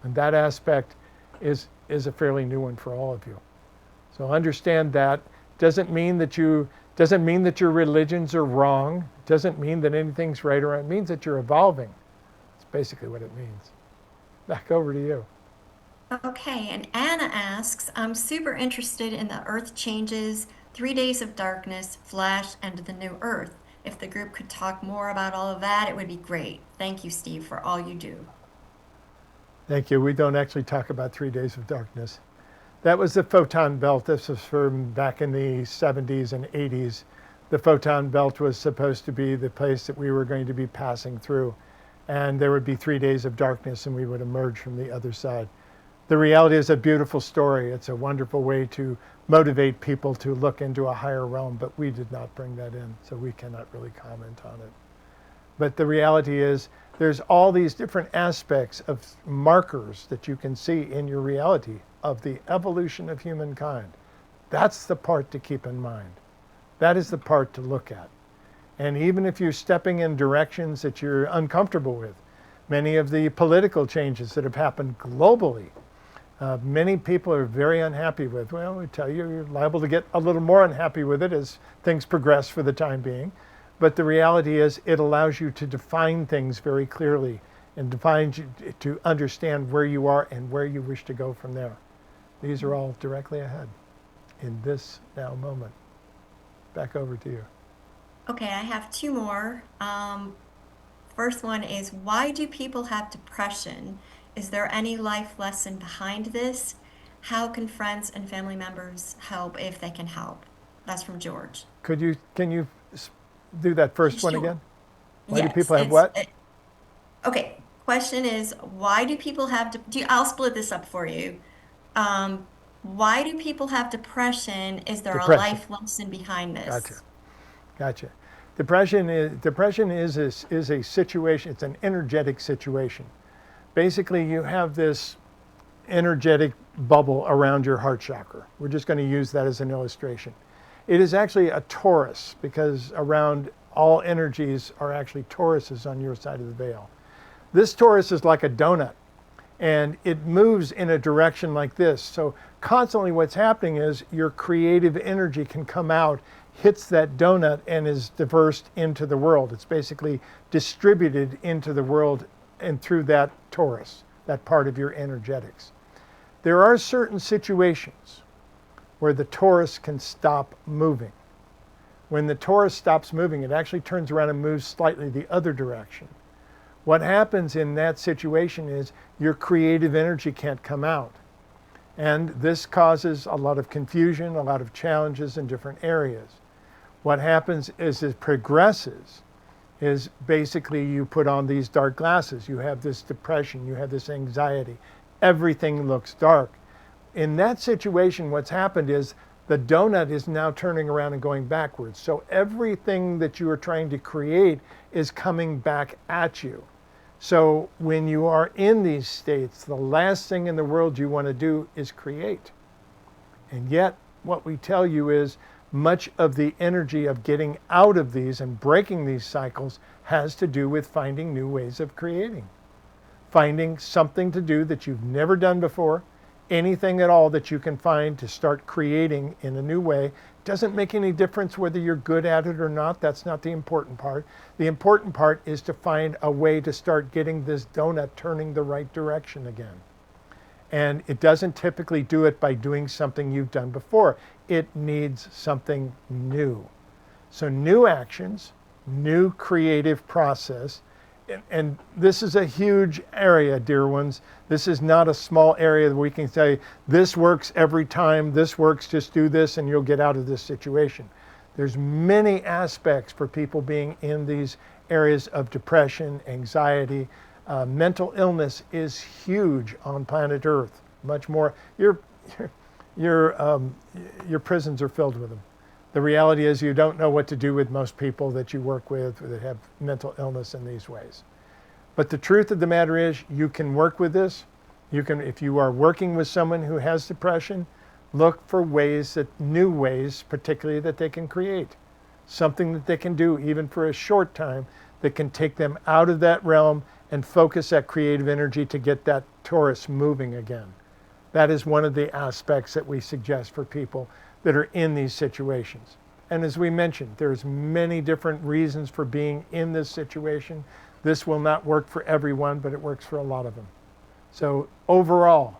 And that aspect is a fairly new one for all of you. So understand that. Doesn't mean that your religions are wrong. Doesn't mean that anything's right or wrong. It means that you're evolving. That's basically what it means. Back over to you. Okay, and Anna asks, I'm super interested in the Earth changes, 3 days of darkness, Flash, and the new Earth. If the group could talk more about all of that, it would be great. Thank you, Steve, for all you do. Thank you. We don't actually talk about 3 days of darkness. That was the photon belt. This was from back in the 70s and 80s. The photon belt was supposed to be the place that we were going to be passing through. And there would be 3 days of darkness and we would emerge from the other side. The reality is a beautiful story. It's a wonderful way to motivate people to look into a higher realm, but we did not bring that in, so we cannot really comment on it. But the reality is there's all these different aspects of markers that you can see in your reality of the evolution of humankind. That's the part to keep in mind. That is the part to look at. And even if you're stepping in directions that you're uncomfortable with, many of the political changes that have happened globally, many people are very unhappy with. Well, we tell you, you're liable to get a little more unhappy with it as things progress for the time being. But the reality is it allows you to define things very clearly and to understand where you are and where you wish to go from there. These are all directly ahead in this now moment. Back over to you. Okay, I have two more. First one is, why do people have depression? Is there any life lesson behind this? How can friends and family members help if they can help? That's from George. Can you do that first one Sure. again? Why do Yes, people have what? okay, question is, why do people have, I'll split this up for you. Why do people have depression? Is there a Depression. life lesson behind this? Gotcha. Depression is a situation. It's an energetic situation. Basically, you have this energetic bubble around your heart chakra. We're just going to use that as an illustration. It is actually a torus because around all energies are actually toruses on your side of the veil. This torus is like a donut and it moves in a direction like this. So constantly what's happening is your creative energy can come out, hits that donut and is dispersed into the world. It's basically distributed into the world and through that torus, that part of your energetics. There are certain situations where the torus can stop moving. When the torus stops moving, it actually turns around and moves slightly the other direction. What happens in that situation is your creative energy can't come out. And this causes a lot of confusion, a lot of challenges in different areas. What happens is it progresses is basically you put on these dark glasses. You have this depression, you have this anxiety. Everything looks dark. In that situation, what's happened is the donut is now turning around and going backwards. So everything that you are trying to create is coming back at you. So when you are in these states, the last thing in the world you want to do is create. And yet, what we tell you is much of the energy of getting out of these and breaking these cycles has to do with finding new ways of creating. Finding something to do that you've never done before, anything at all that you can find to start creating in a new way. Doesn't make any difference whether you're good at it or not. That's not the important part. The important part is to find a way to start getting this donut turning the right direction again. And it doesn't typically do it by doing something you've done before. It needs something new. So new actions, new creative process. And this is a huge area, dear ones. This is not a small area that we can say, this works every time, this works, just do this and you'll get out of this situation. There's many aspects for people being in these areas of depression, anxiety. Mental illness is huge on planet Earth, much more. Your prisons are filled with them. The reality is you don't know what to do with most people that you work with that have mental illness in these ways. But the truth of the matter is you can work with this. You can, if you are working with someone who has depression, look for new ways, particularly that they can create. Something that they can do even for a short time that can take them out of that realm and focus that creative energy to get that torus moving again. That is one of the aspects that we suggest for people that are in these situations. And as we mentioned, there's many different reasons for being in this situation. This will not work for everyone, but it works for a lot of them. So overall,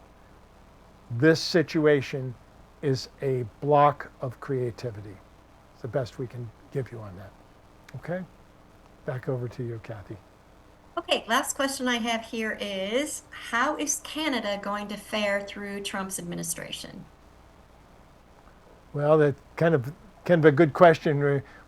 this situation is a block of creativity. It's the best we can give you on that. Okay, back over to you, Kathy. Okay, last question I have here is, how is Canada going to fare through Trump's administration? Well, that's kind of a good question.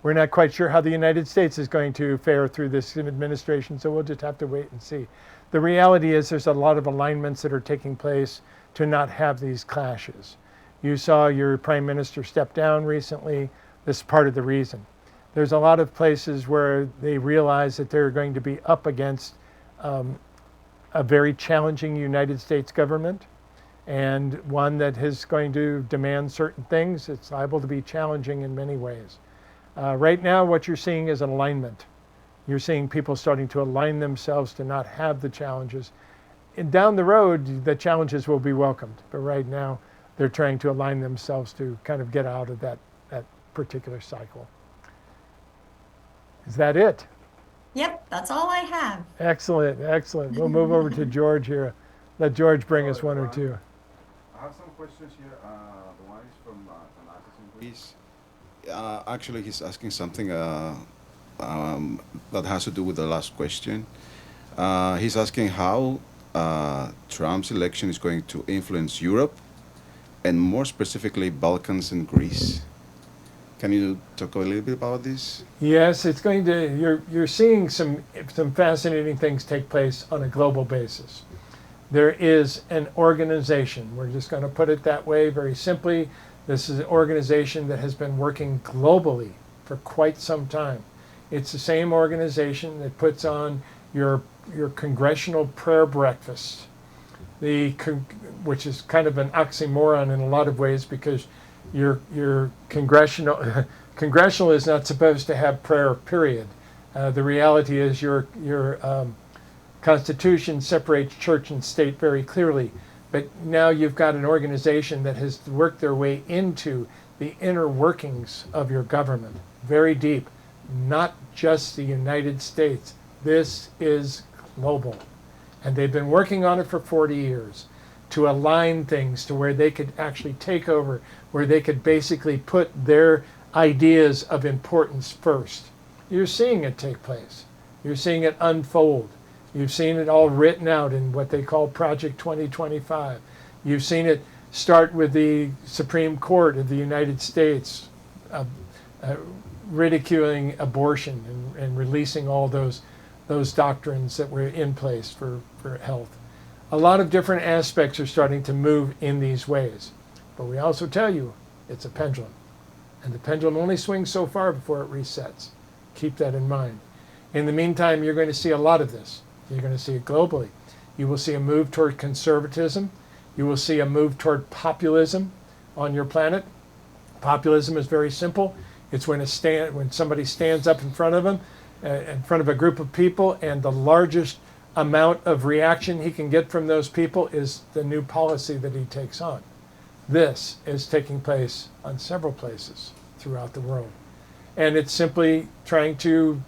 We're not quite sure how the United States is going to fare through this administration, so we'll just have to wait and see. The reality is there's a lot of alignments that are taking place to not have these clashes. You saw your prime minister step down recently. This is part of the reason. There's a lot of places where they realize that they're going to be up against a very challenging United States government, and one that is going to demand certain things. It's liable to be challenging in many ways. Right now, what you're seeing is an alignment. You're seeing people starting to align themselves to not have the challenges. And down the road, the challenges will be welcomed. But right now, they're trying to align themselves to kind of get out of that particular cycle. Is that it? Yep, that's all I have. Excellent, excellent. We'll move over to George here. Let George bring us one or two. I have some questions here. The one is from Thanasis in Greece. Actually, he's asking something that has to do with the last question. He's asking how Trump's election is going to influence Europe, and more specifically, Balkans and Greece. Can you talk a little bit about this? Yes, it's going to. You're seeing some fascinating things take place on a global basis. There is an organization. We're just going to put it that way, very simply. This is an organization that has been working globally for quite some time. It's the same organization that puts on your congressional prayer breakfast, which is kind of an oxymoron in a lot of ways, because your congressional is not supposed to have prayer, period. The reality is your Constitution separates church and state very clearly, but now you've got an organization that has worked their way into the inner workings of your government, very deep, not just the United States. This is global, and they've been working on it for 40 years to align things to where they could actually take over, where they could basically put their ideas of importance first. You're seeing it take place. You're seeing it unfold. You've seen it all written out in what they call Project 2025. You've seen it start with the Supreme Court of the United States ridiculing abortion and releasing all those doctrines that were in place for health. A lot of different aspects are starting to move in these ways. But we also tell you it's a pendulum. And the pendulum only swings so far before it resets. Keep that in mind. In the meantime, you're going to see a lot of this. You're going to see it globally. You will see a move toward conservatism. You will see a move toward populism on your planet. Populism is very simple. It's when somebody stands up in front of them, in front of a group of people, and the largest amount of reaction he can get from those people is the new policy that he takes on. This is taking place on several places throughout the world. And it's simply trying to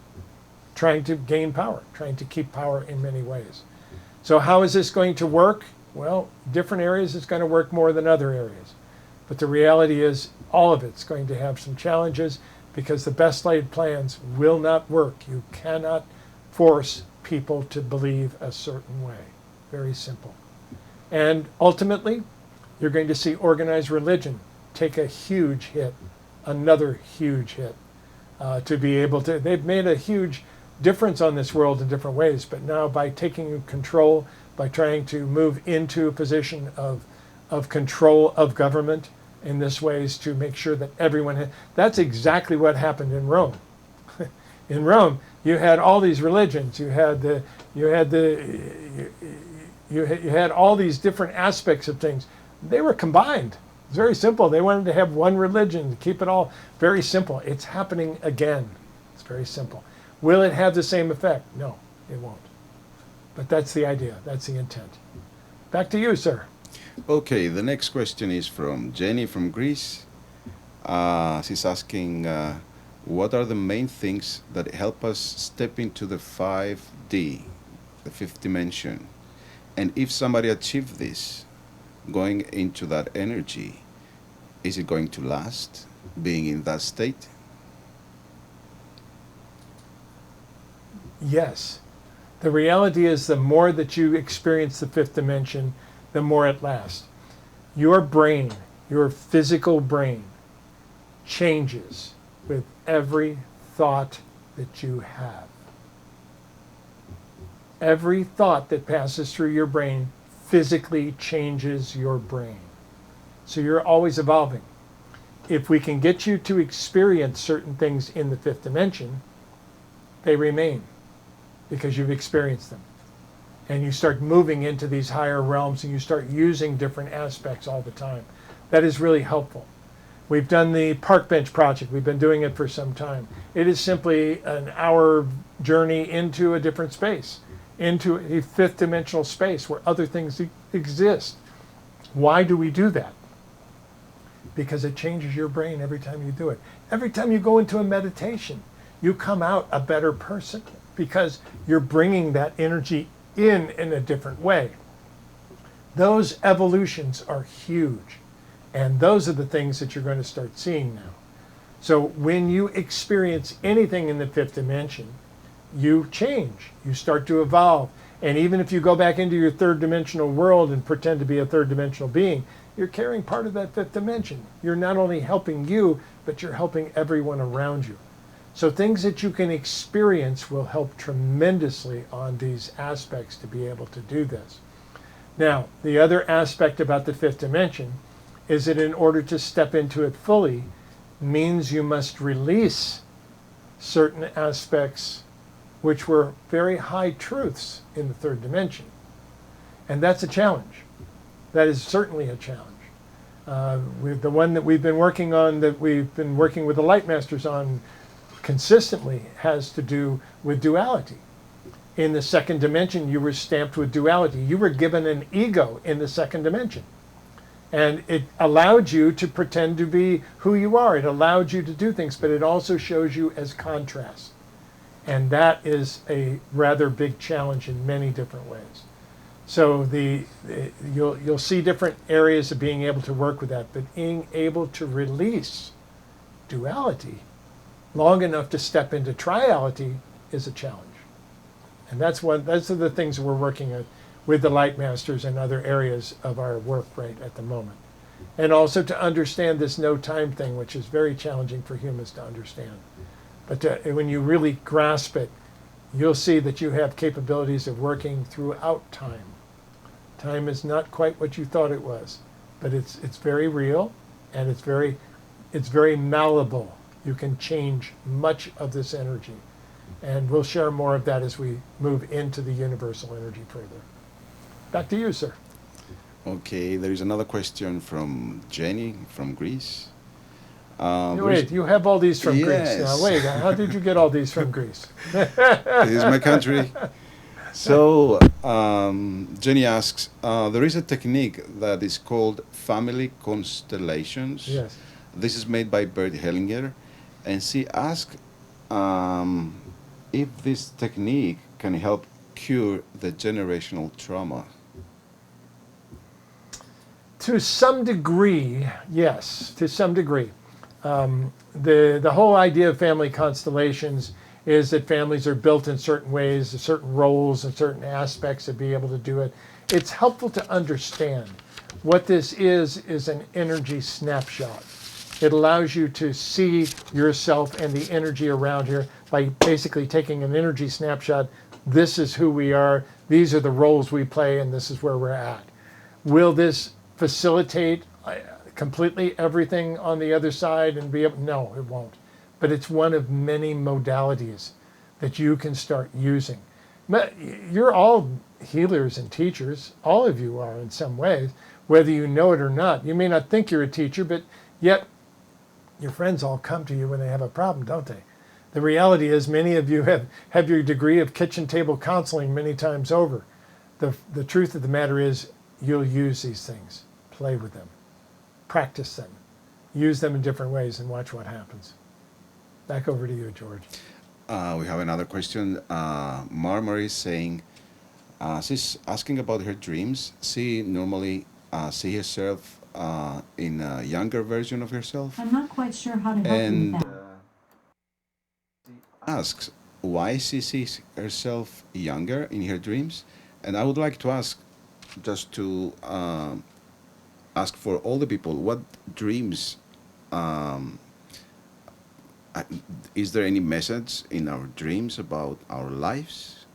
gain power, trying to keep power in many ways. So how is this going to work? Well, different areas it's going to work more than other areas. But the reality is all of it's going to have some challenges, because the best laid plans will not work. You cannot force people to believe a certain way. Very simple. And ultimately, you're going to see organized religion take a huge hit, another huge hit, to be able to. They've made a huge difference on this world in different ways, but now by taking control, by trying to move into a position of control of government in this ways, to make sure that everyone that's exactly what happened in Rome. In Rome, you had all these religions. You had all these different aspects of things. They were combined. It's very simple. They wanted to have one religion, to keep it all very simple. It's happening again. It's very simple. Will it have the same effect? No, it won't. But that's the idea. That's the intent. Back to you, sir. Okay, the next question is from Jenny from Greece. She's asking, what are the main things that help us step into the 5D, the fifth dimension? And if somebody achieved this, going into that energy, is it going to last, being in that state? Yes. The reality is the more that you experience the fifth dimension, the more it lasts. Your brain, your physical brain, changes with every thought that you have. Every thought that passes through your brain physically changes your brain. So you're always evolving. If we can get you to experience certain things in the fifth dimension, they remain because you've experienced them. And you start moving into these higher realms and you start using different aspects all the time. That is really helpful. We've done the park bench project. We've been doing it for some time. It is simply an hour journey into a different space, into a fifth dimensional space where other things exist. Why do we do that? Because it changes your brain every time you do it. Every time you go into a meditation, you come out a better person because you're bringing that energy in a different way. Those evolutions are huge. And those are the things that you're going to start seeing now. So when you experience anything in the fifth dimension, you change. You start to evolve. And even if you go back into your third dimensional world and pretend to be a third dimensional being, you're carrying part of that fifth dimension. You're not only helping you, but you're helping everyone around you. So things that you can experience will help tremendously on these aspects to be able to do this. Now, the other aspect about the fifth dimension is that in order to step into it fully means you must release certain aspects which were very high truths in the third dimension. And that's a challenge. That is certainly a challenge. The one that we've been working on, that we've been working with the Light Masters on consistently, has to do with duality. In the second dimension, you were stamped with duality. You were given an ego in the second dimension. And it allowed you to pretend to be who you are. It allowed you to do things, but it also shows you as contrast. And that is a rather big challenge in many different ways. So you'll see different areas of being able to work with that, but being able to release duality long enough to step into triality is a challenge. And those are the things we're working on with the Light Masters and other areas of our work right at the moment. And also to understand this no time thing, which is very challenging for humans to understand. But when you really grasp it, you'll see that you have capabilities of working throughout time. Time is not quite what you thought it was, but it's very real, and it's very malleable. You can change much of this energy. And we'll share more of that as we move into the universal energy further. Back to you, sir. Okay, there is another question from Jenny from Greece. Wait, you have all these from Yes. Greece. Now, wait, how did you get all these from Greece? This is my country. So, Jenny asks, there is a technique that is called family constellations. Yes. This is made by Bert Hellinger. And she asked if this technique can help cure the generational trauma. To some degree, yes, to some degree. The whole idea of family constellations is that families are built in certain ways, certain roles and certain aspects to be able to do it. It's helpful to understand what this is an energy snapshot. It allows you to see yourself and the energy around here by basically taking an energy snapshot. This is who we are, these are the roles we play, and this is where we're at. Will this facilitate completely everything on the other side and be able? No, it won't. But it's one of many modalities that you can start using. You're all healers and teachers. All of you are in some ways, whether you know it or not. You may not think you're a teacher, but yet your friends all come to you when they have a problem, don't they? The reality is many of you have your degree of kitchen table counseling many times over. The truth of the matter is you'll use these things. Play with them. Practice them. Use them in different ways and watch what happens. Back over to you, George. We have another question. Marmari is saying, she's asking about her dreams. She normally see herself in a younger version of herself. I'm not quite sure how to help you with And that. she asks, why she sees herself younger in her dreams. And I would like to ask, just to ask for all the people, what dreams, um, uh, is there any message in our dreams about our lives?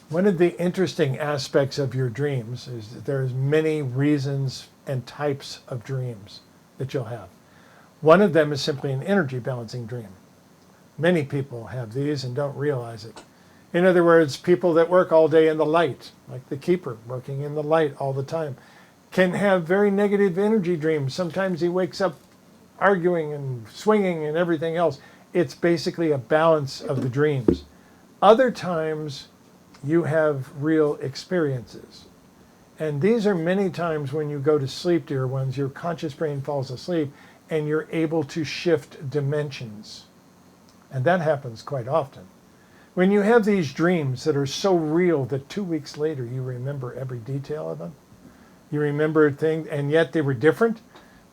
One of the interesting aspects of your dreams is that there's many reasons and types of dreams that you'll have. One of them is simply an energy balancing dream. Many people have these and don't realize it. In other words, people that work all day in the light, like the keeper working in the light all the time, can have very negative energy dreams. Sometimes he wakes up arguing and swinging and everything else. It's basically a balance of the dreams. Other times, you have real experiences. And these are many times when you go to sleep, dear ones, your conscious brain falls asleep and you're able to shift dimensions. And that happens quite often. When you have these dreams that are so real that 2 weeks later you remember every detail of them, you remember things, and yet they were different.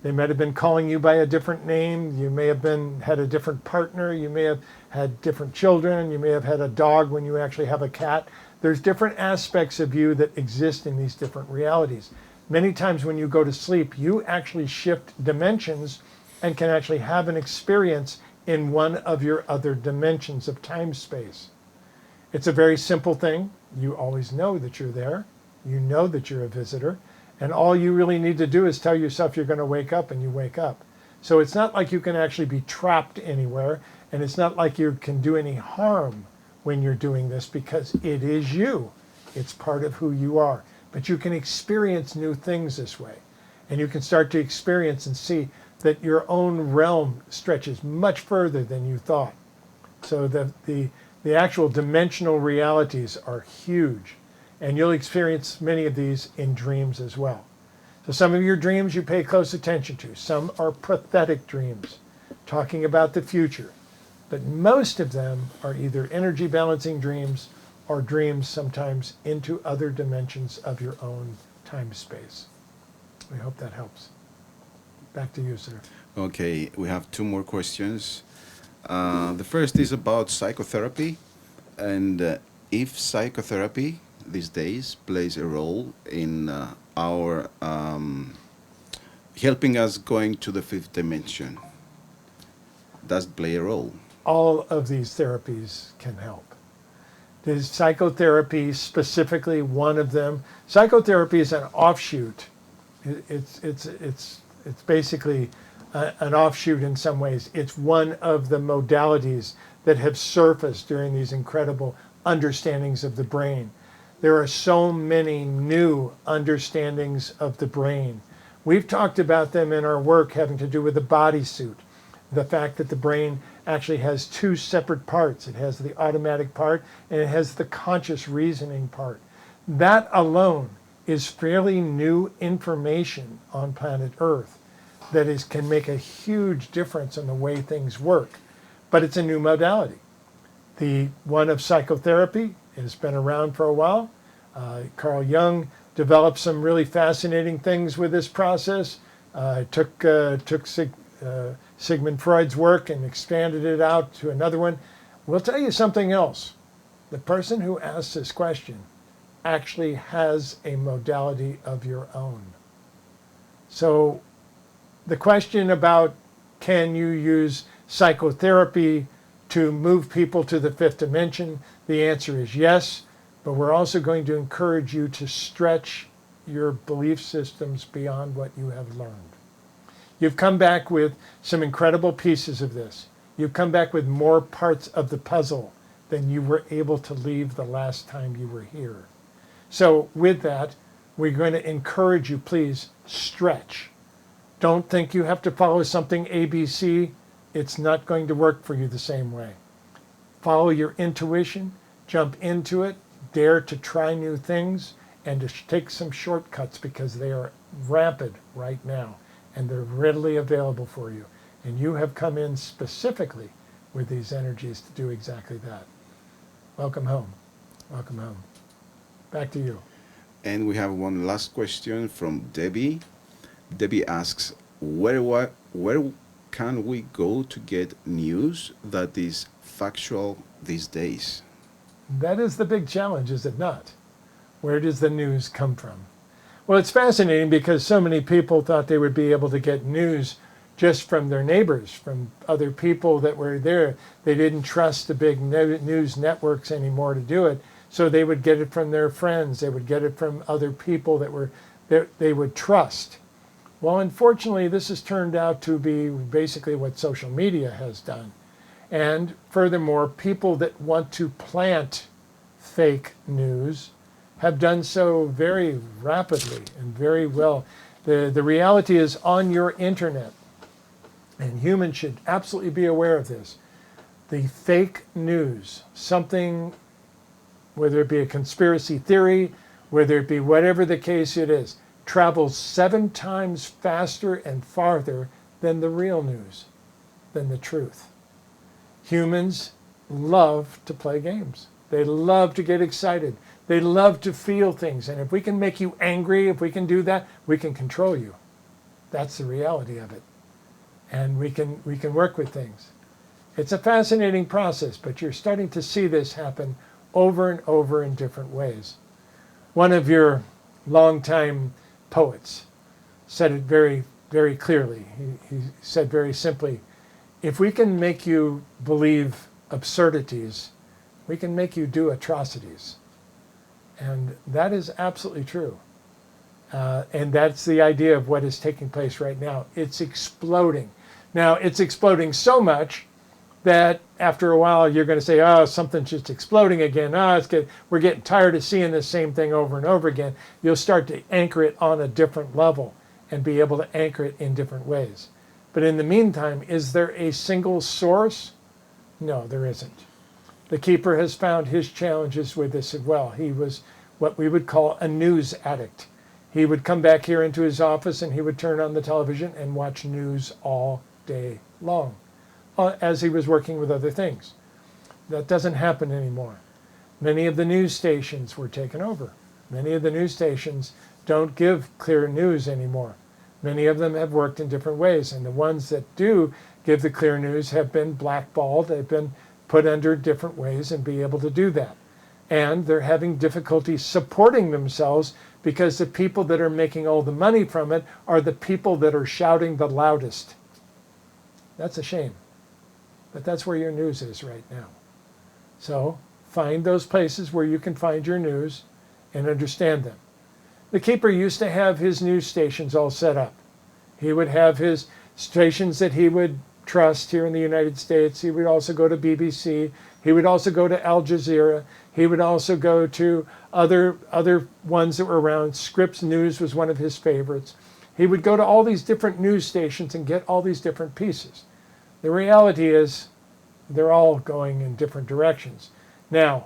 They might have been calling you by a different name. You may have had a different partner. You may have had different children. You may have had a dog when you actually have a cat. There's different aspects of you that exist in these different realities. Many times when you go to sleep, you actually shift dimensions and can actually have an experience in one of your other dimensions of time-space. It's a very simple thing. You always know that you're there. You know that you're a visitor. And all you really need to do is tell yourself you're going to wake up, and you wake up. So it's not like you can actually be trapped anywhere, and it's not like you can do any harm when you're doing this, because it is you. It's part of who you are. But you can experience new things this way. And you can start to experience and see that your own realm stretches much further than you thought. So the actual dimensional realities are huge. And you'll experience many of these in dreams as well. So some of your dreams you pay close attention to. Some are prophetic dreams, talking about the future. But most of them are either energy balancing dreams or dreams sometimes into other dimensions of your own time-space. We hope that helps. Back to you, sir. Okay, we have two more questions. The first is about psychotherapy, and if psychotherapy these days plays a role in our helping us going to the fifth dimension. Does it play a role? All of these therapies can help. There's psychotherapy, specifically one of them. Psychotherapy is an offshoot. It's basically an offshoot in some ways. It's one of the modalities that have surfaced during these incredible understandings of the brain. There are so many new understandings of the brain. We've talked about them in our work having to do with the bodysuit. The fact that the brain actually has two separate parts. It has the automatic part and it has the conscious reasoning part. That alone is fairly new information on planet Earth that can make a huge difference in the way things work. But it's a new modality. The one of psychotherapy has been around for a while. Carl Jung developed some really fascinating things with this process. Took Sigmund Freud's work and expanded it out to another one. We'll tell you something else. The person who asked this question actually has a modality of your own. So the question about can you use psychotherapy to move people to the fifth dimension, the answer is yes, but we're also going to encourage you to stretch your belief systems beyond what you have learned. You've come back with some incredible pieces of this. You've come back with more parts of the puzzle than you were able to leave the last time you were here. So with that, we're going to encourage you, please stretch. Don't think you have to follow something ABC. It's not going to work for you the same way. Follow your intuition, jump into it, dare to try new things, and to take some shortcuts because they are rampant right now and they're readily available for you. And you have come in specifically with these energies to do exactly that. Welcome home. Welcome home. Back to you. And we have one last question from Debbie. Debbie asks, where can we go to get news that is factual these days? That is the big challenge, is it not? Where does the news come from? Well, it's fascinating because so many people thought they would be able to get news just from their neighbors, from other people that were there. They didn't trust the big news networks anymore to do it, so they would get it from their friends. They would get it from other people they would trust. Well, unfortunately, this has turned out to be basically what social media has done. And furthermore, people that want to plant fake news have done so very rapidly and very well. The reality is on your internet, and humans should absolutely be aware of this. The fake news, something, whether it be a conspiracy theory, whether it be whatever the case it is, travels 7 times faster and farther than the real news, than the truth. Humans love to play games. They love to get excited. They love to feel things. And if we can make you angry, if we can do that, we can control you. That's the reality of it. And we can work with things. It's a fascinating process, but you're starting to see this happen over and over in different ways. One of your longtime poets said it very, very clearly. He said very simply, if we can make you believe absurdities, we can make you do atrocities. And that is absolutely true. And that's the idea of what is taking place right now. It's exploding. Now, it's exploding so much that after a while you're going to say, oh, something's just exploding again. We're getting tired of seeing the same thing over and over again. You'll start to anchor it on a different level and be able to anchor it in different ways. But in the meantime, is there a single source? No, there isn't. The keeper has found his challenges with this as well. He was what we would call a news addict. He would come back here into his office and he would turn on the television and watch news all day long as he was working with other things. That doesn't happen anymore. Many of the news stations were taken over. Many of the news stations don't give clear news anymore. Many of them have worked in different ways, and the ones that do give the clear news have been blackballed. They've been put under different ways and be able to do that. And they're having difficulty supporting themselves because the people that are making all the money from it are the people that are shouting the loudest. That's a shame. But that's where your news is right now. So find those places where you can find your news and understand them. The keeper used to have his news stations all set up. He would have his stations that he would trust here in the United States. He would also go to BBC. He would also go to Al Jazeera. He would also go to other ones that were around. Scripps News was one of his favorites. He would go to all these different news stations and get all these different pieces. The reality is they're all going in different directions. Now,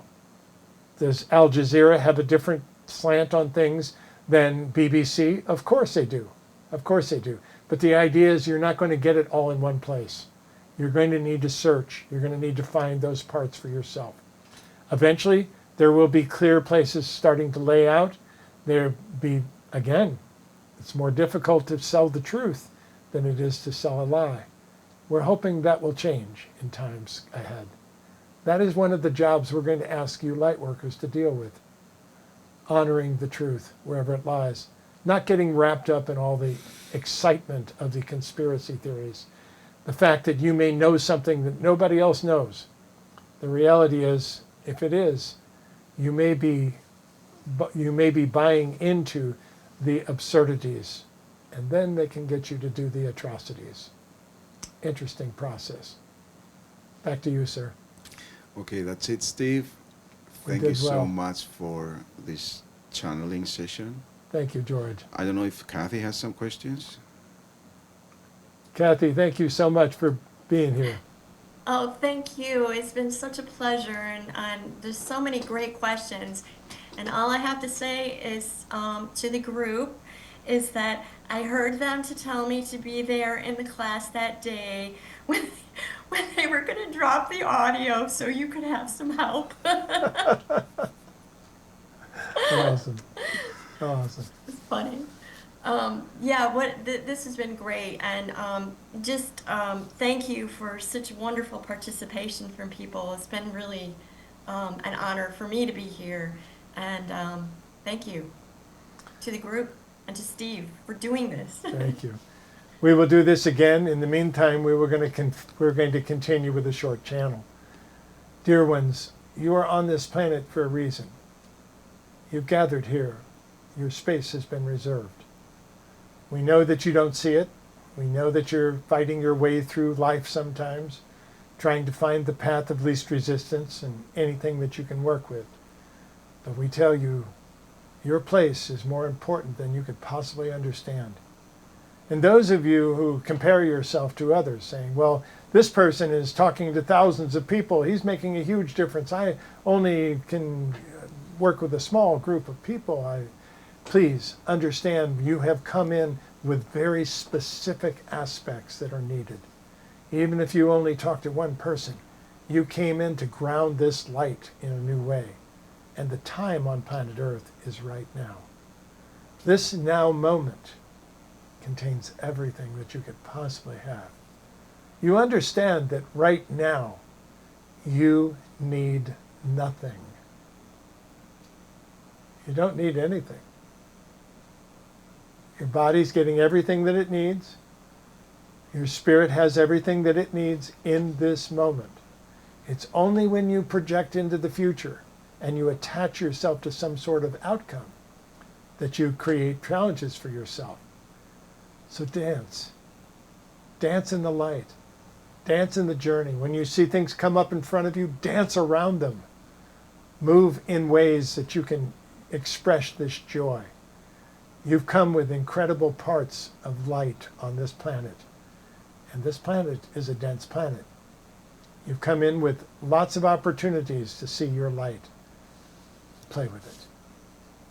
does Al Jazeera have a different slant on things than BBC? Of course they do. Of course they do. But the idea is you're not going to get it all in one place. You're going to need to search. You're going to need to find those parts for yourself. Eventually, there will be clear places starting to lay out. Again, it's more difficult to sell the truth than it is to sell a lie. We're hoping that will change in times ahead. That is one of the jobs we're going to ask you light workers to deal with. Honoring the truth wherever it lies. Not getting wrapped up in all the excitement of the conspiracy theories. The fact that you may know something that nobody else knows. The reality is, if it is, you may be buying into the absurdities, and then they can get you to do the atrocities. Interesting process. Back to you, sir. Okay, that's it, Steve. Thank you so much for this channeling session. Thank you, George. I don't know if Kathy has some questions. Kathy, thank you so much for being here. Oh, thank you. It's been such a pleasure, and there's so many great questions. And all I have to say is to the group is that I heard them to tell me to be there in the class that day when they were going to drop the audio so you could have some help. Awesome. Awesome. It's funny. Yeah, this has been great, and thank you for such wonderful participation from people. It's been really an honor for me to be here, and thank you to the group and to Steve for doing this. Thank you. We will do this again. In the meantime, we're going to continue with a short channel. Dear ones, you are on this planet for a reason. You've gathered here. Your space has been reserved. We know that you don't see it. We know that you're fighting your way through life sometimes, trying to find the path of least resistance and anything that you can work with. But we tell you, your place is more important than you could possibly understand. And those of you who compare yourself to others, saying, well, this person is talking to thousands of people, he's making a huge difference, I only can work with a small group of people. Please understand, you have come in with very specific aspects that are needed. Even if you only talk to one person, you came in to ground this light in a new way. And the time on planet Earth is right now. This now moment contains everything that you could possibly have. You understand that right now, you need nothing. You don't need anything. Your body's getting everything that it needs. Your spirit has everything that it needs in this moment. It's only when you project into the future and you attach yourself to some sort of outcome that you create challenges for yourself. So dance. Dance in the light. Dance in the journey. When you see things come up in front of you, dance around them. Move in ways that you can express this joy. You've come with incredible parts of light on this planet. And this planet is a dense planet. You've come in with lots of opportunities to see your light. Play with it.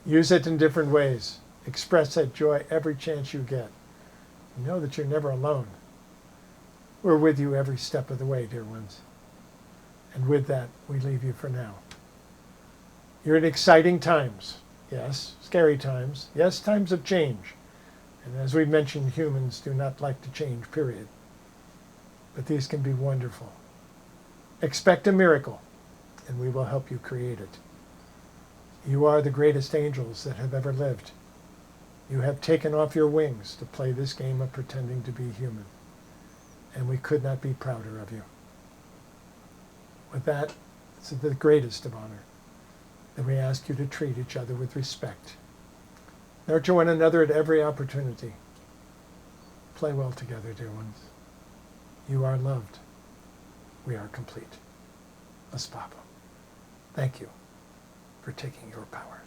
Use it in different ways. Express that joy every chance you get. Know that you're never alone. We're with you every step of the way, dear ones. And with that, we leave you for now. You're in exciting times. Yes, scary times. Yes, times of change. And as we mentioned, humans do not like to change, period. But these can be wonderful. Expect a miracle, and we will help you create it. You are the greatest angels that have ever lived. You have taken off your wings to play this game of pretending to be human. And we could not be prouder of you. With that, it's the greatest of honor that we ask you to treat each other with respect. Nurture one another at every opportunity. Play well together, dear ones. You are loved. We are complete. Aspapa. Thank you for taking your power.